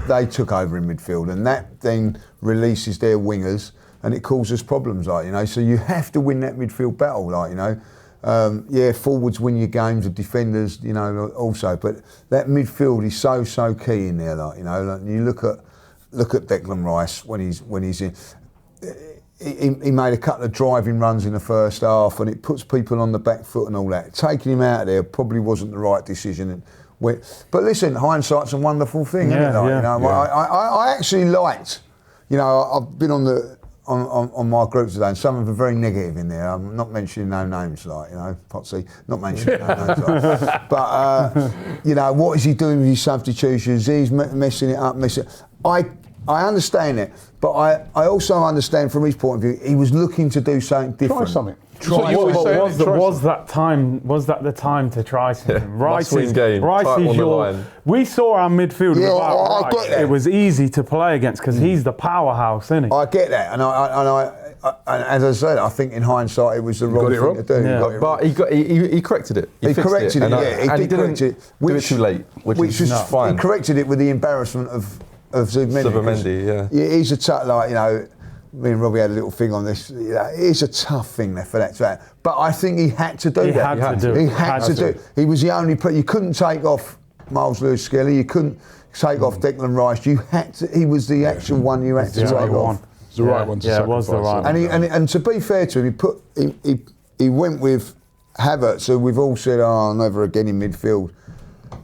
they took over in midfield, and that then releases their wingers, and it causes problems, like, you know. So you have to win that midfield battle, like, you know. Forwards win your games, the defenders, you know, also. But that midfield is so key in there, like, you know. Like, you look at Declan Rice when he's in. He made a couple of driving runs in the first half, and it puts people on the back foot and all that. Taking him out of there probably wasn't the right decision. But listen, hindsight's a wonderful thing, isn't it? Like, you know, I actually liked, you know, I've been on my group today, and some of them are very negative in there. I'm not mentioning no names, like, you know, Potsy, not mentioning no names. Like. But, you know, what is he doing with his substitutions? He's messing it up, I understand it, but I also understand from his point of view, he was looking to do something different. Try something. Was that the time to try something? Rice is your. We saw our midfield without Rice. It was easy to play against because he's the powerhouse, isn't he? I get that, and as I said, I think in hindsight it was the wrong thing to do. Yeah. But he corrected it. He corrected it. And he didn't do it too late, which is fine. He corrected it with the embarrassment of Zubimendi, He's a tough, like, you know. Me and Robbie had a little thing on this. You know, it's a tough thing for that to happen. But I think he had to do that. He had to do it. He was the only player. You couldn't take off Miles Lewis-Skelly. You couldn't take off Declan Rice. You had to. He was the actual one you had to take off. It's the right one to sacrifice. It was the right one. And to be fair to him, he went with Havertz, who we've all said, never again in midfield.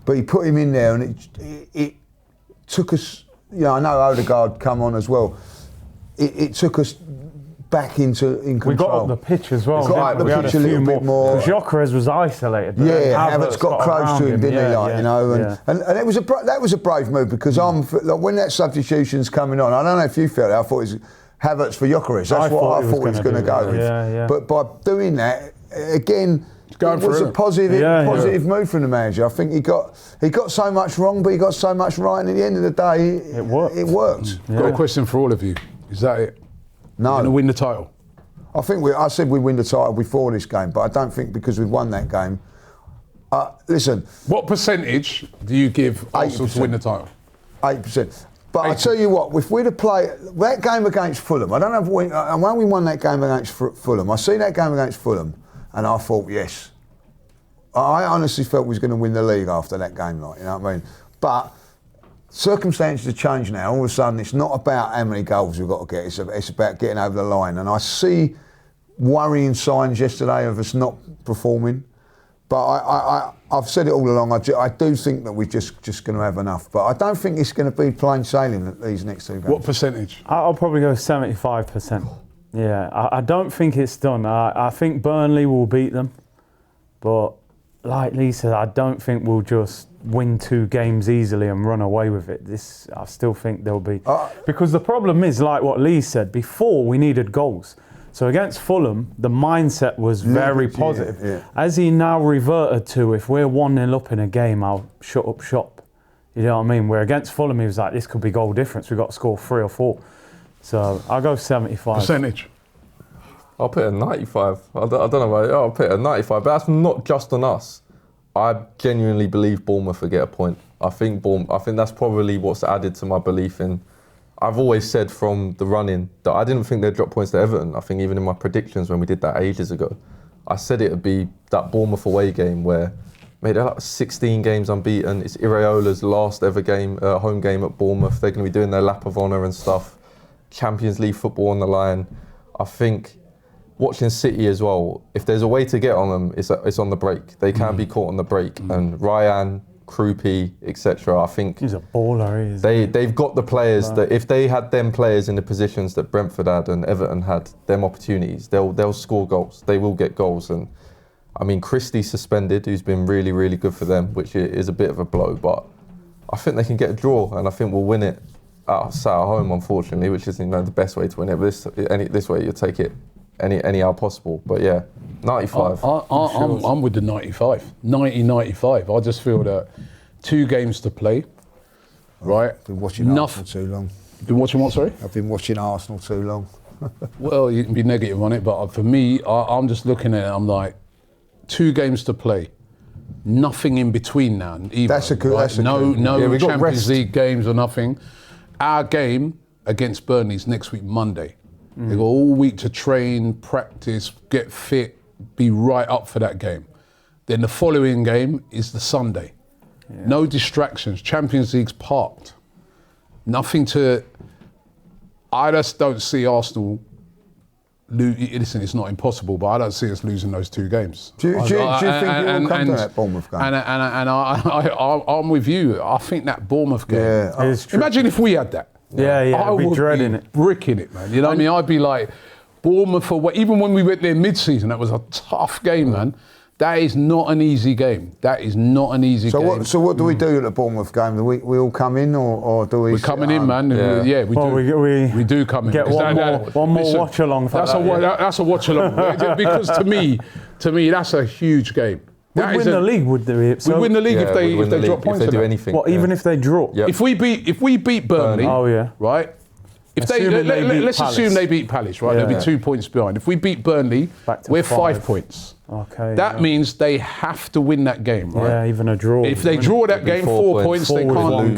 But he put him in there, and it took us. You know, I know Odegaard come on as well. It took us back in control. We got up the pitch as well. We got up the pitch a little bit more. Because Gyökeres was isolated. Havertz got close to him, didn't he? Like, you know, and it was that was a brave move because when that substitution's coming on, I don't know if you felt it. I thought it was Havertz for Gyökeres. That's what I thought he was going to go with. But by doing that, again, it was a positive move from the manager. I think he got so much wrong, but he got so much right, and at the end of the day, it worked. Got a question for all of you. Is that it? No. You're going to win the title? I think I said we'd win the title before this game, but I don't think because we've won that game. Listen. What percentage do you give Arsenal to win the title? 8%. But I tell you what, if we'd have played that game against Fulham, I don't know when we won that game against Fulham, I see that game against Fulham, and I thought, yes. I honestly felt we was going to win the league after that game, like, you know what I mean? But circumstances have changed now. All of a sudden, it's not about how many goals we've got to get. It's about getting over the line. And I see worrying signs yesterday of us not performing. But I've said it all along. I do think that we're just going to have enough. But I don't think it's going to be plain sailing at these next two games. What percentage? I'll probably go 75%. Yeah, I don't think it's done. I think Burnley will beat them, but like Lee said, I don't think we'll just win 2 games easily and run away with it. I still think there'll be... because the problem is, like what Lee said, before we needed goals. So against Fulham, the mindset was very positive. Yeah. As he now reverted to, if we're 1-0 up in a game, I'll shut up shop. You know what I mean? Where against Fulham, he was like, this could be goal difference. We've got to score 3 or 4. So I'll go 75. Percentage. I'll put a 95. I don't know why. I'll put a 95, but that's not just on us. I genuinely believe Bournemouth will get a point. I think that's probably what's added to my belief in. I've always said from the run-in that I didn't think they'd drop points to Everton. I think even in my predictions when we did that ages ago, I said it would be that Bournemouth away game where they're like 16 games unbeaten. It's Iraola's last ever game, home game at Bournemouth. They're going to be doing their lap of honour and stuff. Champions League football on the line. I think watching City as well, if there's a way to get on them, it's on the break. They can be caught on the break. And Ryan, Krupi, etc. I think he's a baller. They've got the players that if they had them players in the positions that Brentford had and Everton had, them opportunities, they'll score goals. They will get goals. And I mean, Christie suspended, who's been really, really good for them, which is a bit of a blow. But I think they can get a draw, and I think we'll win it at home, unfortunately, which is the best way to win it. But this way, you take it anyhow possible. But yeah, 95. I'm with the 95. 95. I just feel that 2 games to play, right? I've been watching Arsenal too long. Been watching what, sorry? I've been watching Arsenal too long. Well, you can be negative on it, but for me, I'm just looking at it, I'm like, 2 games to play. Nothing in between now. Either, That's a good. right? That's a no good. Champions League games or nothing. Our game against Burnley's next week, Monday. They've got all week to train, practice, get fit, be right up for that game. Then the following game is the Sunday. Yeah. No distractions. Champions League's parked. Nothing to... I just don't see Arsenal... Listen, it's not impossible, but I don't see us losing those 2 games. Do you think you'll come to that Bournemouth game? And I'm with you. I think that Bournemouth game... Yeah, imagine if we had that. Yeah, I I'd be would dreading be it. bricking it, man. You know what I mean? I'd be like, Bournemouth away. Even when we went there mid-season, that was a tough game, man. That is not an easy game. That is not an easy game. So what do we do at the Bournemouth game? Do we all come in, or do we? We're coming in, man. Yeah, we do. We do come in. Get one more watch along. That's a watch along. Because to me, that's a huge game. We'd win the league, would they? We win the league if they drop points. If they do anything. What, even if they draw? Yep. If we beat Burnley, right? If let's assume they beat Palace, right? They'll be 2 points behind. If we beat Burnley, we're 5 points. Okay. That means they have to win that game, right? Yeah, even a draw. If they draw that game, 4 points, they can't lose.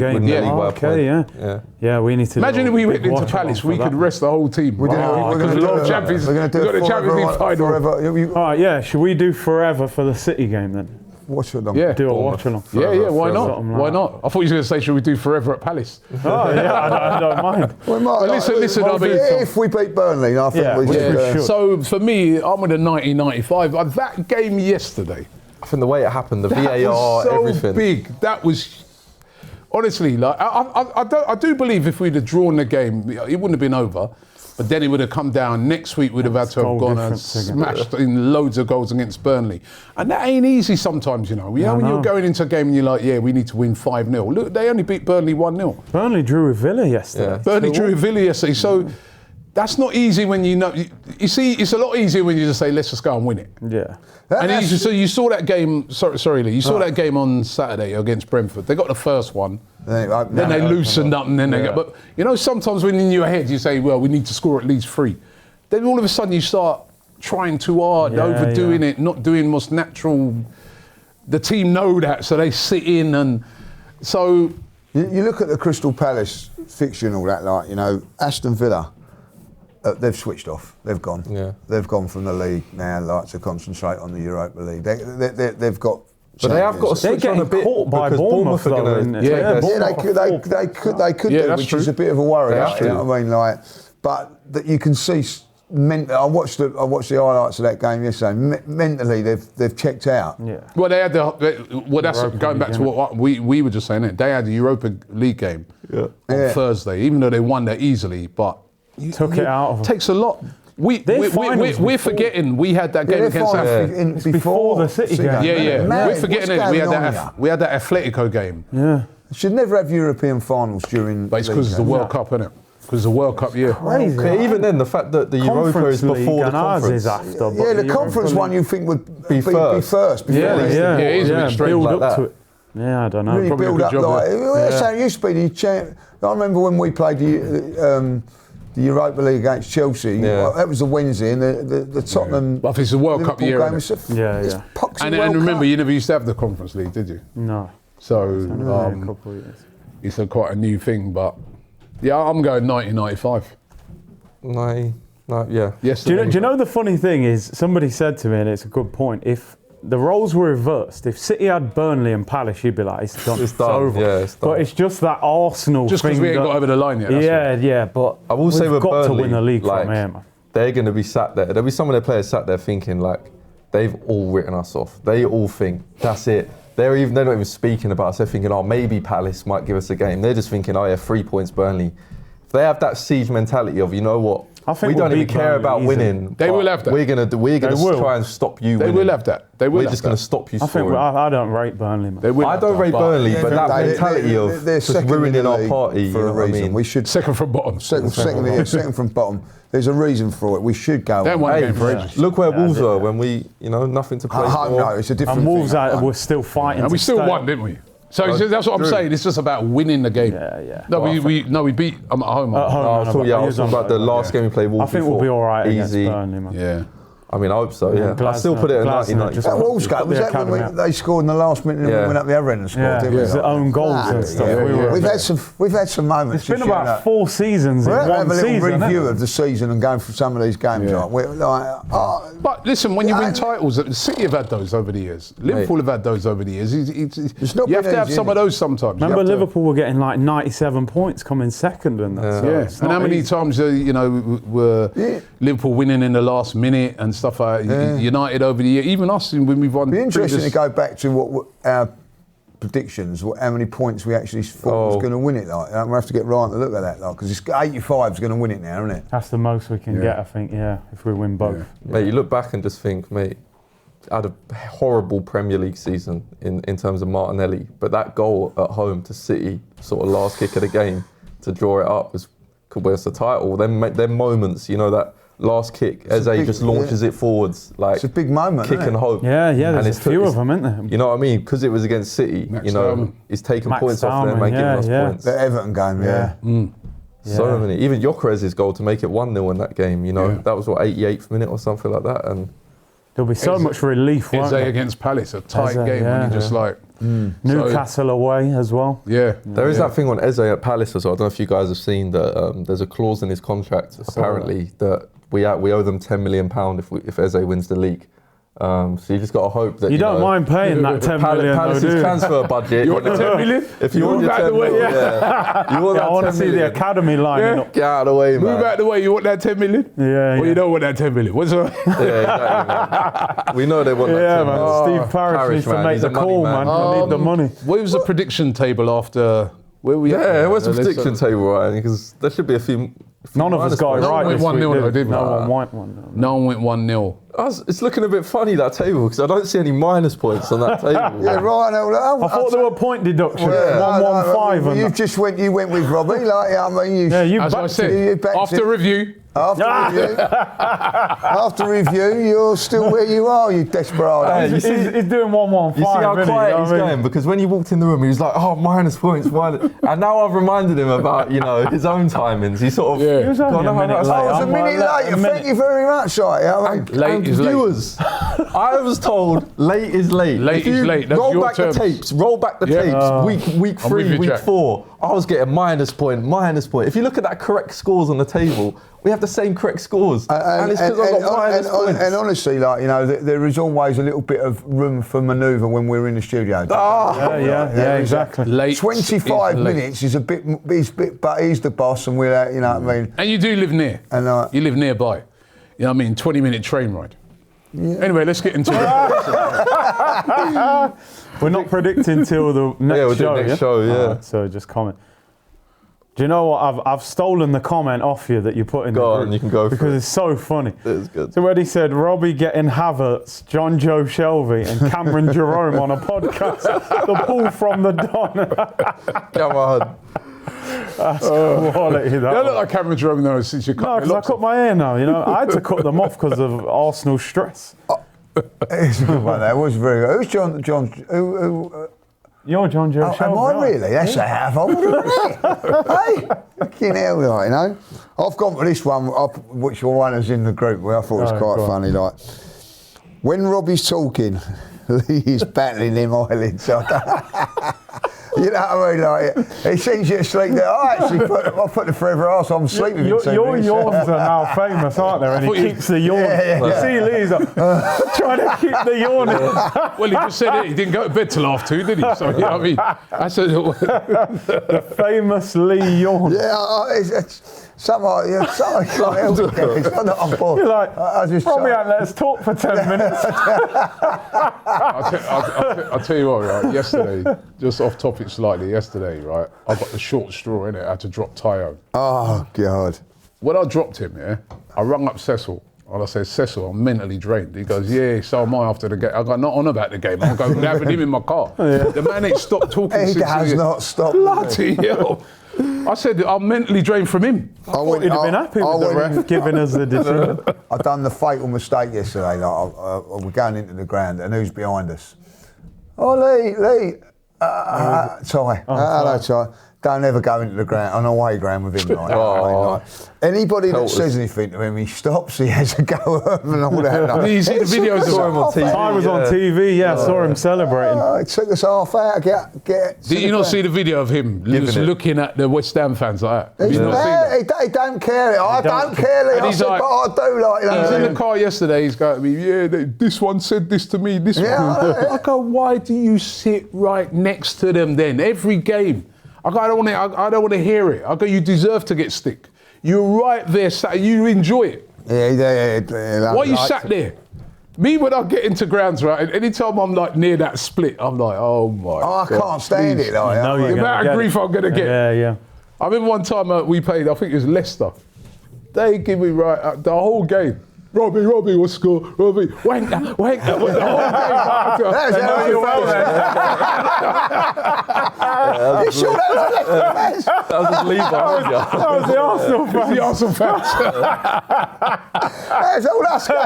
Yeah, we need to. Imagine if we went into Palace, we could rest the whole team. We're going to do Champions. We've got the Champions League final. All right, yeah. Should we do Fourever for the City game then? Watch along. Yeah. Do a watch along. Yeah, why not? Why not? I thought you were going to say, should we do Fourever at Palace? Oh, yeah, I don't mind. Well, listen, I mean, if we beat Burnley, I think we should. So for me, I'm with a 90-95. That game yesterday, I think the way it happened, the VAR, was so everything. big. That was honestly like I do believe if we'd have drawn the game, it wouldn't have been over. But then it would have come down. Next week we'd have had to have gone and smashed in loads of goals against Burnley. And that ain't easy sometimes, you know. When you're going into a game and you're like, yeah, we need to win 5-0. Look, they only beat Burnley 1-0. Burnley drew with Villa yesterday. Yeah. Burnley drew with Villa yesterday. So that's not easy when you know. You see, it's a lot easier when you just say, let's just go and win it. Yeah. And so you saw that game, sorry Lee, you saw that game on Saturday against Brentford. They got the first one. Then they loosened up and then they got. But you know, sometimes when in your head you say, well, we need to score at least 3. Then all of a sudden you start trying too hard, overdoing it, not doing what's natural. The team know that, so they sit in and so. You look at the Crystal Palace fixture and all that, like, you know, Aston Villa. They've switched off. They've gone. Yeah. They've gone from the league now, like, to concentrate on the Europa League. They've got. But they have got to switch on a bit by Bournemouth, are going to. They could do, which is a bit of a worry. You know what I mean? Like, but that you can see. I watched the highlights of that game yesterday. Mentally, they've checked out. Yeah. Well, they had that's going back to what we were just saying. They had the Europa League game on Thursday, even though they won that easily, but. Took it out of them. Takes a lot. we're forgetting we had that game against Atletico before the City game. Yeah. Man, We're forgetting it. We had that Atletico game. Yeah. Should never have European finals during. But it's because it's the World Cup, isn't it? Because it's the World Cup year. Crazy. Okay, even then, the fact that the Europa is before the conference. Is after, Yeah, the conference one you think would be first. first. Before Yeah, it is a bit strange build like up that. to it. Yeah, I don't know. Really Probably a build good up job like there. that's how it used to be. I remember when we played the Europa League against Chelsea. Yeah. That was a Wednesday, and the Tottenham. But it's a World Cup Liverpool year. game Isn't it? was Yeah. And remember, you never used to have the Conference League, did you? No. So A couple of years. it's quite a new thing. But yeah, I'm going 1995. Yeah. Yes. Do you know the funny thing is, somebody said to me, and it's a good point, if the roles were reversed, if City had Burnley and Palace, you'd be like, it's done. It's done. over. Yeah, it's done. But it's just that Arsenal Just thing. because we ain't got over the line yet. That's all. Yeah, but I will say we've with got Burnley, to win the league like, from here, man. they're going to be sat there. There'll be some of their players sat there thinking like, they've all written us off. They all think that's it. They're not even speaking about us. They're thinking, oh, maybe Palace might give us a game. They're just thinking, oh yeah, 3 points Burnley. If they have that siege mentality of, you know what, I think we we'll don't even beat care Burnley about easily. winning. They but will have that. We're gonna will. try and stop you. They winning. will have that. They will. We're have just that. going to stop you I think scoring. I don't rate Burnley, man. They will. I have don't that, rate but Burnley, but that They're mentality second in ruining the our league party. for You know a what I reason. mean? We should second from bottom. second from bottom. There's a reason for it. We should go. They haven't won a Hey, game for ages. look where Wolves were when we, nothing to play for. No, it's a different And Wolves thing. were still fighting. And we to still stay. won, didn't we? So that's what I'm saying. It's just about winning the game. Yeah. No, we beat. I'm at home. At home. I was talking about the last game we played. I Wolves think we'll be all right against Easy. Burnley, man. Yeah. I mean, I hope so. Yeah, I still put it at Glasner 1995. just- That Wolves game, was the that when academy. they scored in the last minute and Yeah. we went up the other end and scored, Yeah, didn't we? it was own goals and stuff. Yeah. We were- We've had some moments. It's been just, you know, about 4 seasons in we'll have one a little season. review innit? of the season and going through some of these games. Yeah. Like, we're like, But listen, when you win titles, the City have had those over the years. Liverpool have had those over the years. It's not You have been to have easy, some innit? of those sometimes. You Remember have to- Liverpool were getting like 97 points coming second and that. So Yeah, it's and not how many easy. times were Liverpool winning in the last minute and stuff like that. United over the year, even us when we've won. It'd be interesting to previous- go back to what our predictions, how many points we actually thought was going to win it. Like, we have to get right to look at that, because it's 85 is going to win it now, isn't it? That's the most we can get, I think, if we win both. Mate, you look back and just think, mate, I had a horrible Premier League season in terms of Martinelli, but that goal at home to City, sort of last kick of the game, to draw it up could win us the title. Them moments, that last kick, Eze just launches it forwards, like It's a big moment, kick isn't and it? hope. Yeah, there's And a few of them, isn't there? You know what I mean? Because it was against City, Max Salmon. he's taking Max points off them Salmon, and giving us points. The Everton game, yeah. So many. Even Gyökeres's goal to make it 1-0 in that game, that was 88th minute or something like that. And There'll be so much relief, won't Eze there? against Palace, a tight Eze, game, and you just like. Newcastle away as well. Yeah. there is that thing on Eze at Palace as well. I don't know if you guys have seen that. There's a clause in his contract apparently that we owe them £10 million if Eze wins the league. So you just got to hope that You don't mind paying that 10 million, Palace's though, do you? transfer budget. You want the 10 million? If you want Move your out 10 the way. million, you want I that want to 10 see the million. academy lining up. Get out of the way, man. Move out the way. You want that 10 million? Yeah, Or you don't want that 10 million? What's up? Yeah, exactly, man. We know they want that Yeah, 10 man. million. Steve Parish needs to man, make he's the a money call, man. man. We need the money. What was the prediction table after? Where were we at? Yeah, what's the Let's- prediction table, right? Because there should be a few. None of us got it No one right went this 1-0 week, though, did we? No one went 1-0. No one went 1-0. It's looking a bit funny, that table, because I don't see any minus points on that table. Yeah, right. I thought there were point deductions. Yeah, 1-1-5 and you that. just went with Robbie, like, I mean, Yeah, you As I backed said, it. you backed after it. review, After review, you're still where you are, you desperado. Hey, He's doing 1-1-5. You see how isn't he? quiet You know he's what I mean? going? Because when he walked in the room, he was like, oh, minus points, minus. And now I've reminded him about, his own timings. He sort of... Yeah. He was only a minute late. I was a I'm minute like, later. a minute. Thank you very much. late is late. viewers, I was told late is late. Late If you is late. That's roll your back terms. the tapes. Roll back the Yeah. tapes. Week I'm with 3, you, week Jack. 4. I was getting minus point. If you look at that correct scores on the table, we have the same correct scores, and it's because I've got minus points. And honestly, there is always a little bit of room for manoeuvre when we're in the studio. Yeah, exactly. Late 25 is late. minutes is a bit, but he's the boss, and we're, you know what I mean. And you do live near. And, you live nearby. You know what I mean? 20-minute train ride. Yeah. Anyway, let's get into it. We're not predicting till the next we'll do show. next show, yeah. Alright, so just comment. Do you know what? I've stolen the comment off you that you put in the Go group on, you can go for because it. it's so funny. It is good. So where he said Robbie getting Havertz, John Joe Shelby, and Cameron Jerome on a podcast. The pull from the Don. Come on. That's quality. That You don't look one. like Cameron Jerome though since you cut No, your because I locks cut off. my hair now. You know, I had to cut them off because of Arsenal stress. It's a good one. That was very good. Who's John? Who? You're John Joe Oh, Shelby. am I aren't you? really? That's a half old, isn't it? Hey, fucking hell, like, you know. I've gone for this one, which one is in the group, where I thought it was Oh, quite go on. funny. Like, when Robbie's talking, Lee's battling them eyelids. You know what I mean? Like, he sends you to sleep there. I put the Fourever arse on sleep with him. Your yawns are now famous, aren't they? And he keeps the yawn. You see Lee's like, trying to keep the yawn in. Well, he just said it. He didn't go to bed till 2:30, did he? So, you know what I mean? That's The famous Lee yawn. Yeah, it's something can't help it. It's not that I'm bored. You're like, I just Robbie ain't let us talk for 10 minutes. I'll tell you what, right? Yesterday, just off topic slightly, right? I got the short straw in it. I had to drop Tyone. Oh, God. When I dropped him, I rung up Cecil. And I said, Cecil, I'm mentally drained. He goes, yeah, so am I after the game. I got not on about the game. I'm going having him in my car. The man ain't stopped talking He since has not stopped. Bloody hell. I said, I'm mentally drained from him. You'd have been happy with the ref giving us the decision. I done the fatal mistake yesterday. Like, we're going into the ground, and who's behind us? Oh, Lee. Ty. Hello, Ty. Don't ever go into the ground, on away ground with him. Like, anybody that says anything to him, he stops, he has a go at him and all that. Did you see the videos of him on TV? I was on TV, I saw him celebrating. It took us half hour to get Did you not see the video of him just looking at the West Ham fans like that? Have you not seen that? He don't care. I don't care. Lee. And I he's said, like- but I do. Like, you know, He's in the car yesterday, he's going to me, this one said this to me, this one. I go, why do you sit right next to them then? Every game. I go, I don't want to hear it. I go, you deserve to get stick. You're right there, you enjoy it. Yeah. Why you sat there? Me, when I get into grounds, right, and anytime I'm like near that split, I'm like, oh my I God, can't stand please. it. Like, know I you're mean, The amount of grief I'm going to get. Yeah. I remember one time we played, I think it was Leicester. They give me the whole game. Robbie, what's score? Robbie, wank that. The whole game. That's how you well then. You sure that was That was just Lee behind you. That was the Arsenal fans. The Arsenal fans. That's all us. And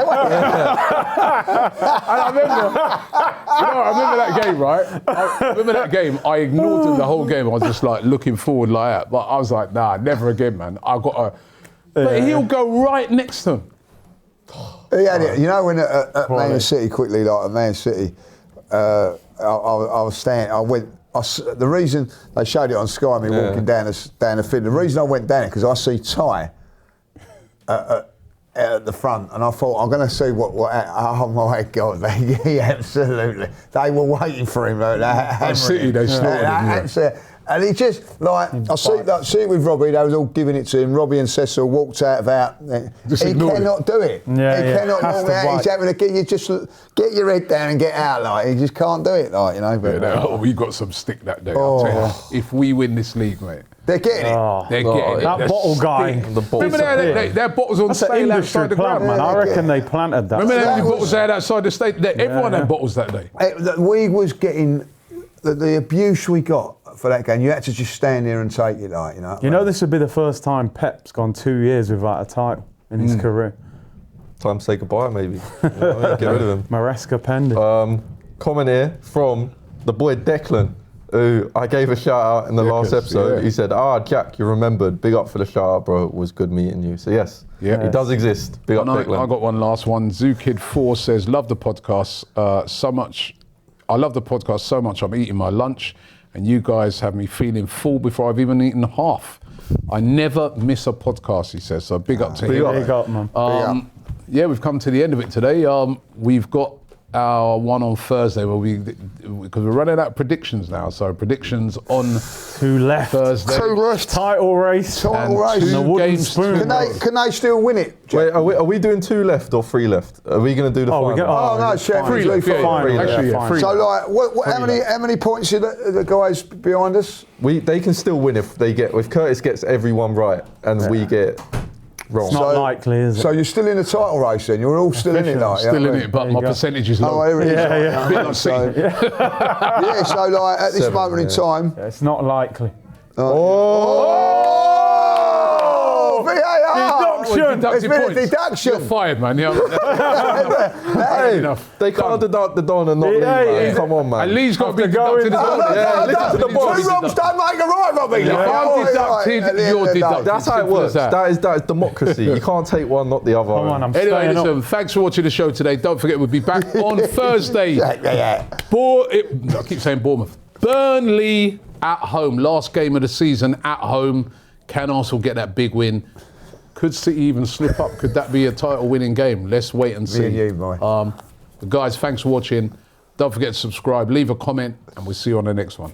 I remember that game, right? I remember that game. I ignored them the whole game. I was just like looking forward like that. But I was like, nah, never again, man. I got to. But he'll go right next to him. He had it. You know, when at Man City, quickly, like at Man City, I was standing. The reason they showed it on Sky, me walking down the field. The reason I went down it because I see Ty at the front, and I thought I'm going to see what. Oh my God! He absolutely. They were waiting for him. Like, City, they slaughtered him. And he just I see it with Robbie. They was all giving it to him. Robbie and Cecil walked out Just he ignored cannot do it. Yeah, he cannot has walk to out. bite. He's having to get you just get your head down and get out. Like he just can't do it. Like, you know. But We got some stick that day. I'll tell you. If we win this league, mate, they're getting it. they're getting it. That They're bottle guy. Remember their bottles on That's an sale industry outside the plant, ground. man. I reckon they planted that. Remember how many That bottles they had outside the state? Everyone had bottles that day. We was getting the abuse we got for that game. You had to just stand there and take it, like, you know. You know, this would be the first time Pep's gone 2 years without a title in his career. Time to say goodbye, maybe. Get rid of him. Maresca pending. Comment here from the boy Declan, who I gave a shout out in the last episode. yeah. He said, Jack, you remembered. Big up for the shout out, bro. It was good meeting you. So yes, he does exist. Big up, Declan. I got one last one. ZooKid4 says, love the podcast so much. I love the podcast so much I'm eating my lunch and you guys have me feeling full before I've even eaten half. I never miss a podcast, he says, so big up to him. Big up, man. Yeah, we've come to the end of it today. We've got our one on Thursday because we're running out of predictions now. So predictions on 2 left. Thursday. 2 left. Title race. Title race. And the Two wooden games spoon. Can they still win it? Wait, are we doing 2 left or 3 left? Are we going to do the final? No, Champions League yeah, final. actually, yeah, Fine. So, like, how many points are the guys behind us? They can still win if Curtis gets everyone right and we get wrong. It's not likely, is it? So you're still in the title race then? You're all still in it, like? Still in it, but There my you go. percentage is low. Oh, here it is. Yeah, right, yeah. A bit like so, City. yeah, so like at this 7, moment in time. It's not likely. Oh! VAR! Deduction. There's been a You're deduction. fired, man. Yeah. Hey, Enough. They can't deduct the Don and not Lee, Yeah, man. yeah. Come on, man. And Lee's got to be After going- deducted as well. Yeah, listen to the boss. Two wrongs don't make a right, Robbie. If I'm deducted, you're deducted. That's how it Simple as works. that. That is democracy. You can't take one, not the other. Come on, I'm Anyway, staying listen, up. thanks for watching the show today. Don't forget, we'll be back on Thursday. Yeah. I keep saying Bournemouth. Burnley at home. Last game of the season at home. Can Arsenal get that big win? Could City even slip up? Could that be a title-winning game? Let's wait and see. and you, boy. But guys, thanks for watching. Don't forget to subscribe, leave a comment, and we'll see you on the next one.